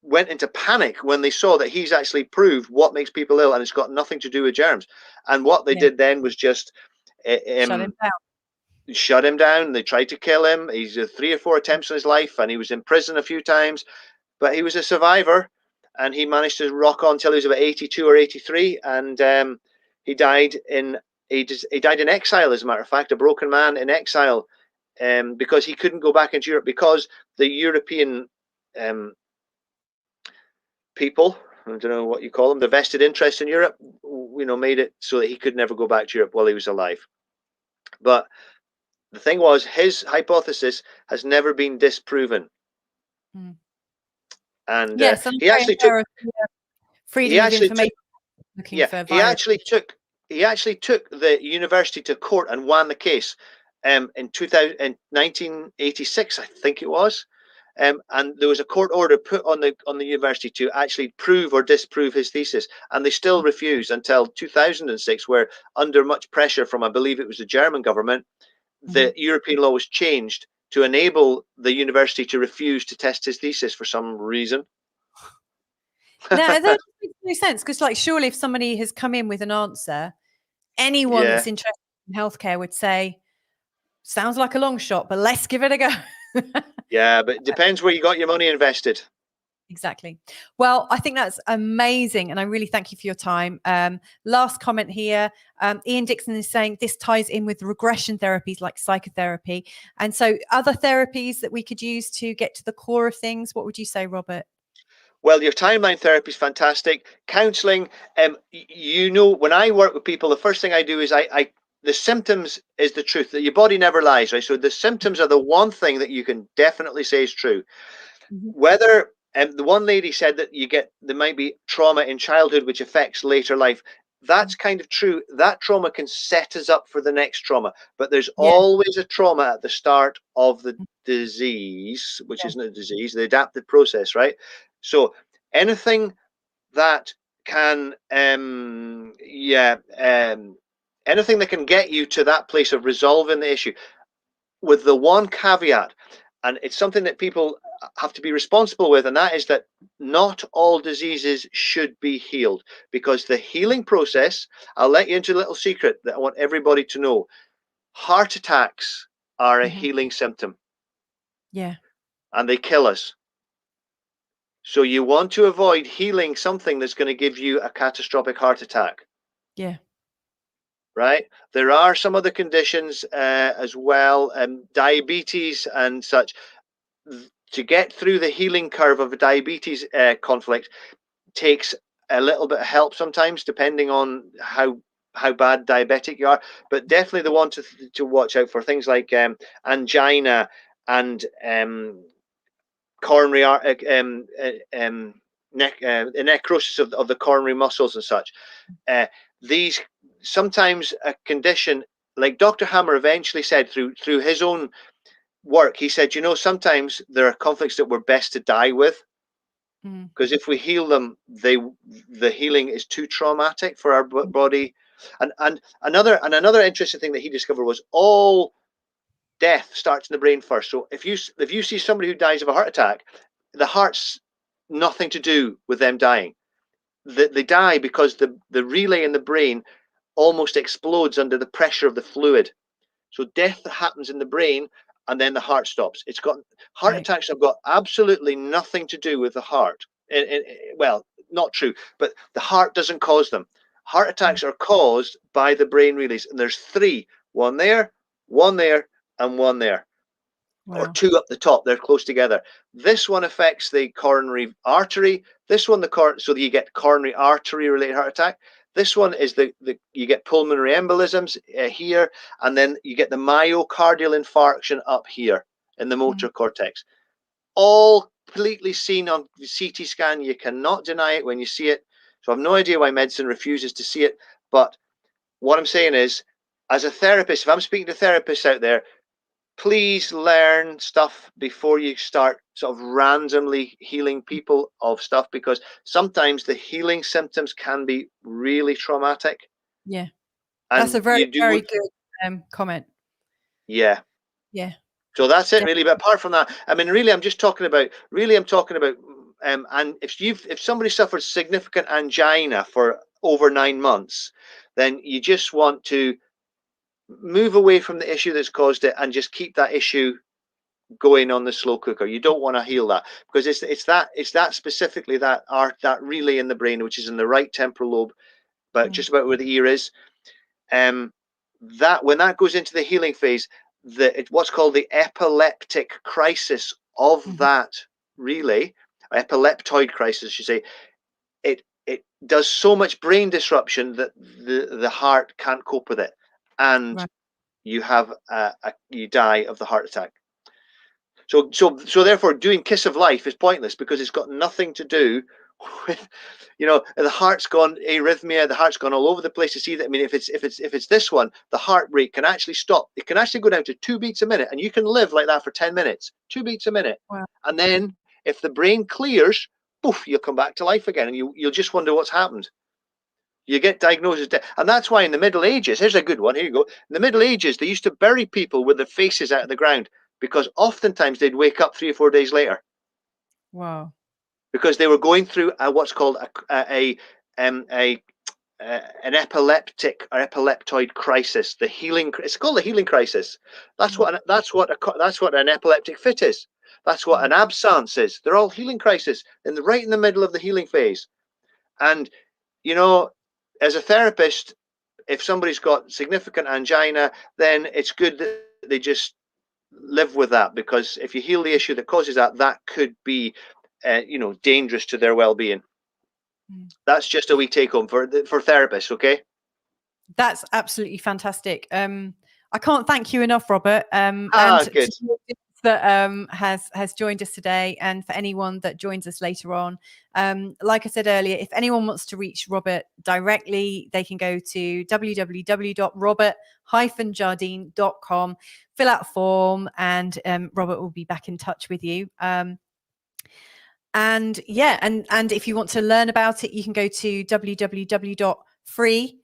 went into panic when they saw that he's actually proved what makes people ill, and it's got nothing to do with germs. And what they did then was just shut him down. They tried to kill him. He's 3 or 4 attempts in his life, and he was in prison a few times, but he was a survivor, and he managed to rock on till he was about 82 or 83, and he died in exile, as a matter of fact, a broken man in exile, because he couldn't go back into Europe, because the European people, I don't know what you call them, the vested interest in Europe, made it so that he could never go back to Europe while he was alive. But the thing was, his hypothesis has never been disproven. And he actually took freedom of information. He actually took the university to court and won the case in 1986, I think it was. And there was a court order put on the university to actually prove or disprove his thesis, and they still refused until 2006, where under much pressure from, I believe it was the German government, the European law was changed to enable the university to refuse to test his thesis for some reason. Now that makes no sense, because surely if somebody has come in with an answer, anyone that's interested in healthcare would say, sounds like a long shot, but let's give it a go. Yeah, but it depends where you got your money invested. Exactly. Well, I think that's amazing, and I really thank you for your time. Last comment here. Ian Dixon is saying this ties in with regression therapies like psychotherapy, and so other therapies that we could use to get to the core of things. What would you say, Robert? Well, your timeline therapy is fantastic. Counseling, when I work with people, the first thing I do is the symptoms is the truth, that your body never lies, right? So the symptoms are the one thing that you can definitely say is true. Whether the one lady said that there might be trauma in childhood which affects later life. That's kind of true. That trauma can set us up for the next trauma, but there's always a trauma at the start of the disease, which isn't a disease, the adaptive process, right? So anything that can, anything that can get you to that place of resolving the issue, with the one caveat, and it's something that people have to be responsible with, and that is that not all diseases should be healed, because the healing process, I'll let you into a little secret that I want everybody to know. Heart attacks are a healing symptom. Yeah. And they kill us. So you want to avoid healing something that's going to give you a catastrophic heart attack. Yeah. Right? There are some other conditions as well, diabetes and such. To get through the healing curve of a diabetes conflict takes a little bit of help sometimes, depending on how bad diabetic you are. But definitely the one to watch out for, things like angina and coronary necrosis of the coronary muscles and such. These sometimes a condition, like Dr. Hammer eventually said through his own work, he said, sometimes there are conflicts that we're best to die with, because if we heal them, the healing is too traumatic for our body. And another interesting thing that he discovered was all death starts in the brain first. So if you see somebody who dies of a heart attack, the heart's nothing to do with them dying. They die because the relay in the brain almost explodes under the pressure of the fluid. So death happens in the brain, and then the heart stops. Heart attacks have got absolutely nothing to do with the heart. Well, not true, but the heart doesn't cause them. Heart attacks are caused by the brain relays, and there's three: one there, and one there. Wow. Or two up the top. They're close together. This one affects the coronary artery. This one so you get coronary artery related heart attack. This one is you get pulmonary embolisms here, and then you get the myocardial infarction up here in the motor cortex. All completely seen on the CT scan. You cannot deny it when you see it. So I have no idea why medicine refuses to see it. But what I'm saying is, as a therapist, if I'm speaking to therapists out there, please learn stuff before you start sort of randomly healing people of stuff, because sometimes the healing symptoms can be really traumatic. Yeah. And that's a very good comment. Yeah. Yeah. So that's it, really. But apart from that, I mean, really, I'm talking about, and if somebody suffers significant angina for over 9 months, then you just want to move away from the issue that's caused it and just keep that issue going on the slow cooker. You don't want to heal that, because it's that specifically that relay in the brain, which is in the right temporal lobe, but just about where the ear is. That when that goes into the healing phase, what's called the epileptic crisis of that relay, epileptoid crisis, I should say, it does so much brain disruption that the heart can't cope with it, and you have you die of the heart attack. So therefore, doing Kiss of Life is pointless, because it's got nothing to do with, the heart's gone arrhythmia, the heart's gone all over the place to see that. I mean, if it's this one, the heart rate can actually stop. It can actually go down to 2 beats a minute, and you can live like that for 10 minutes, 2 beats a minute. Wow. And then if the brain clears, poof, you'll come back to life again, and you'll just wonder what's happened. You get diagnosed as dead. And that's why in the Middle Ages, here's a good one, here you go. In the Middle Ages, they used to bury people with their faces out of the ground, because oftentimes they'd wake up 3 or 4 days later. Wow. Because they were going through what's called an epileptic or epileptoid crisis. It's called the healing crisis. That's what an epileptic fit is. That's what an absence is. They're all healing crisis, right in the middle of the healing phase. And as a therapist, if somebody's got significant angina, then it's good that they just live with that, because if you heal the issue that causes that could be dangerous to their well-being. That's just a wee take home for therapists. Okay, that's absolutely fantastic. I can't thank you enough, Robert. And good. that has joined us today, and for anyone that joins us later on. Like I said earlier, if anyone wants to reach Robert directly, they can go to www.robert-jardine.com, fill out a form, and Robert will be back in touch with you. And yeah, and if you want to learn about it, you can go to www.free-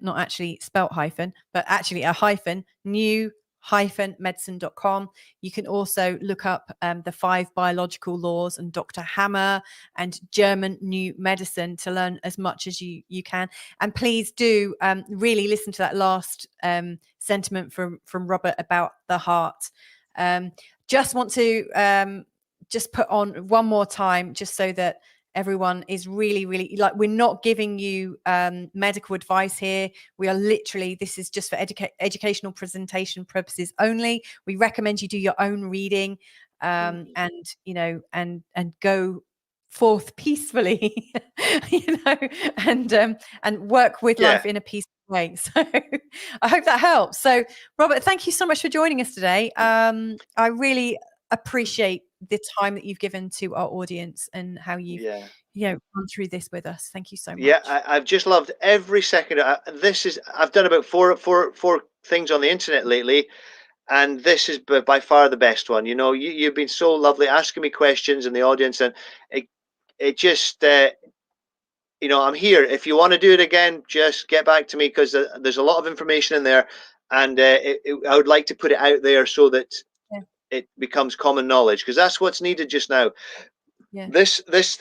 not actually spelt hyphen, but actually a hyphen, new-medicine.com. You can also look up the 5 biological laws and Dr. Hammer and German New Medicine to learn as much as you can. And please do really listen to that last sentiment from Robert about the heart. Just want to just put on one more time, just so that everyone is really, really, like, we're not giving you medical advice here. We are literally, this is just for educational presentation purposes only. We recommend you do your own reading and, you know, and go forth peacefully, you know, and work with life in a peaceful way. So I hope that helps. So Robert, thank you so much for joining us today. I really appreciate the time that you've given to our audience and how you've gone through this with us. Thank you so much. I've just loved every second. I've done about four things on the internet lately, and this is by far the best one. You know, you've been so lovely asking me questions in the audience, and it just you know, I'm here. If you want to do it again, just get back to me, because there's a lot of information in there, and I would like to put it out there so that it becomes common knowledge, because that's what's needed just now. This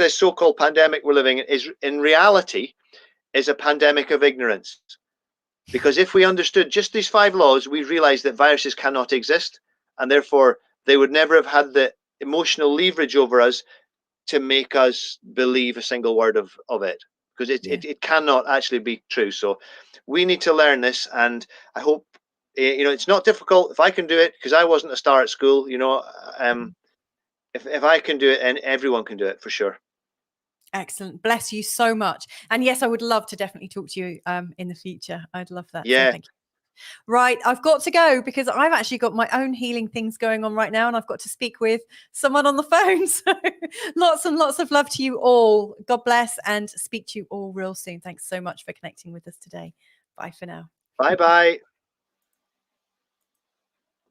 so-called pandemic we're living in is, in reality, is a pandemic of ignorance. Because if we understood just these 5 laws, we realize that viruses cannot exist, and therefore they would never have had the emotional leverage over us to make us believe a single word of it, because it cannot actually be true. So we need to learn this, and I hope, you know, it's not difficult. If I can do it, because I wasn't a star at school, you know, if I can do it, and everyone can do it for sure. Excellent. Bless you so much. And yes, I would love to definitely talk to you in the future. I'd love that. Yeah. So thank you. Right, I've got to go, because I've actually got my own healing things going on right now, and I've got to speak with someone on the phone. So lots and lots of love to you all. God bless, and speak to you all real soon. Thanks so much for connecting with us today. Bye for now. Bye-bye.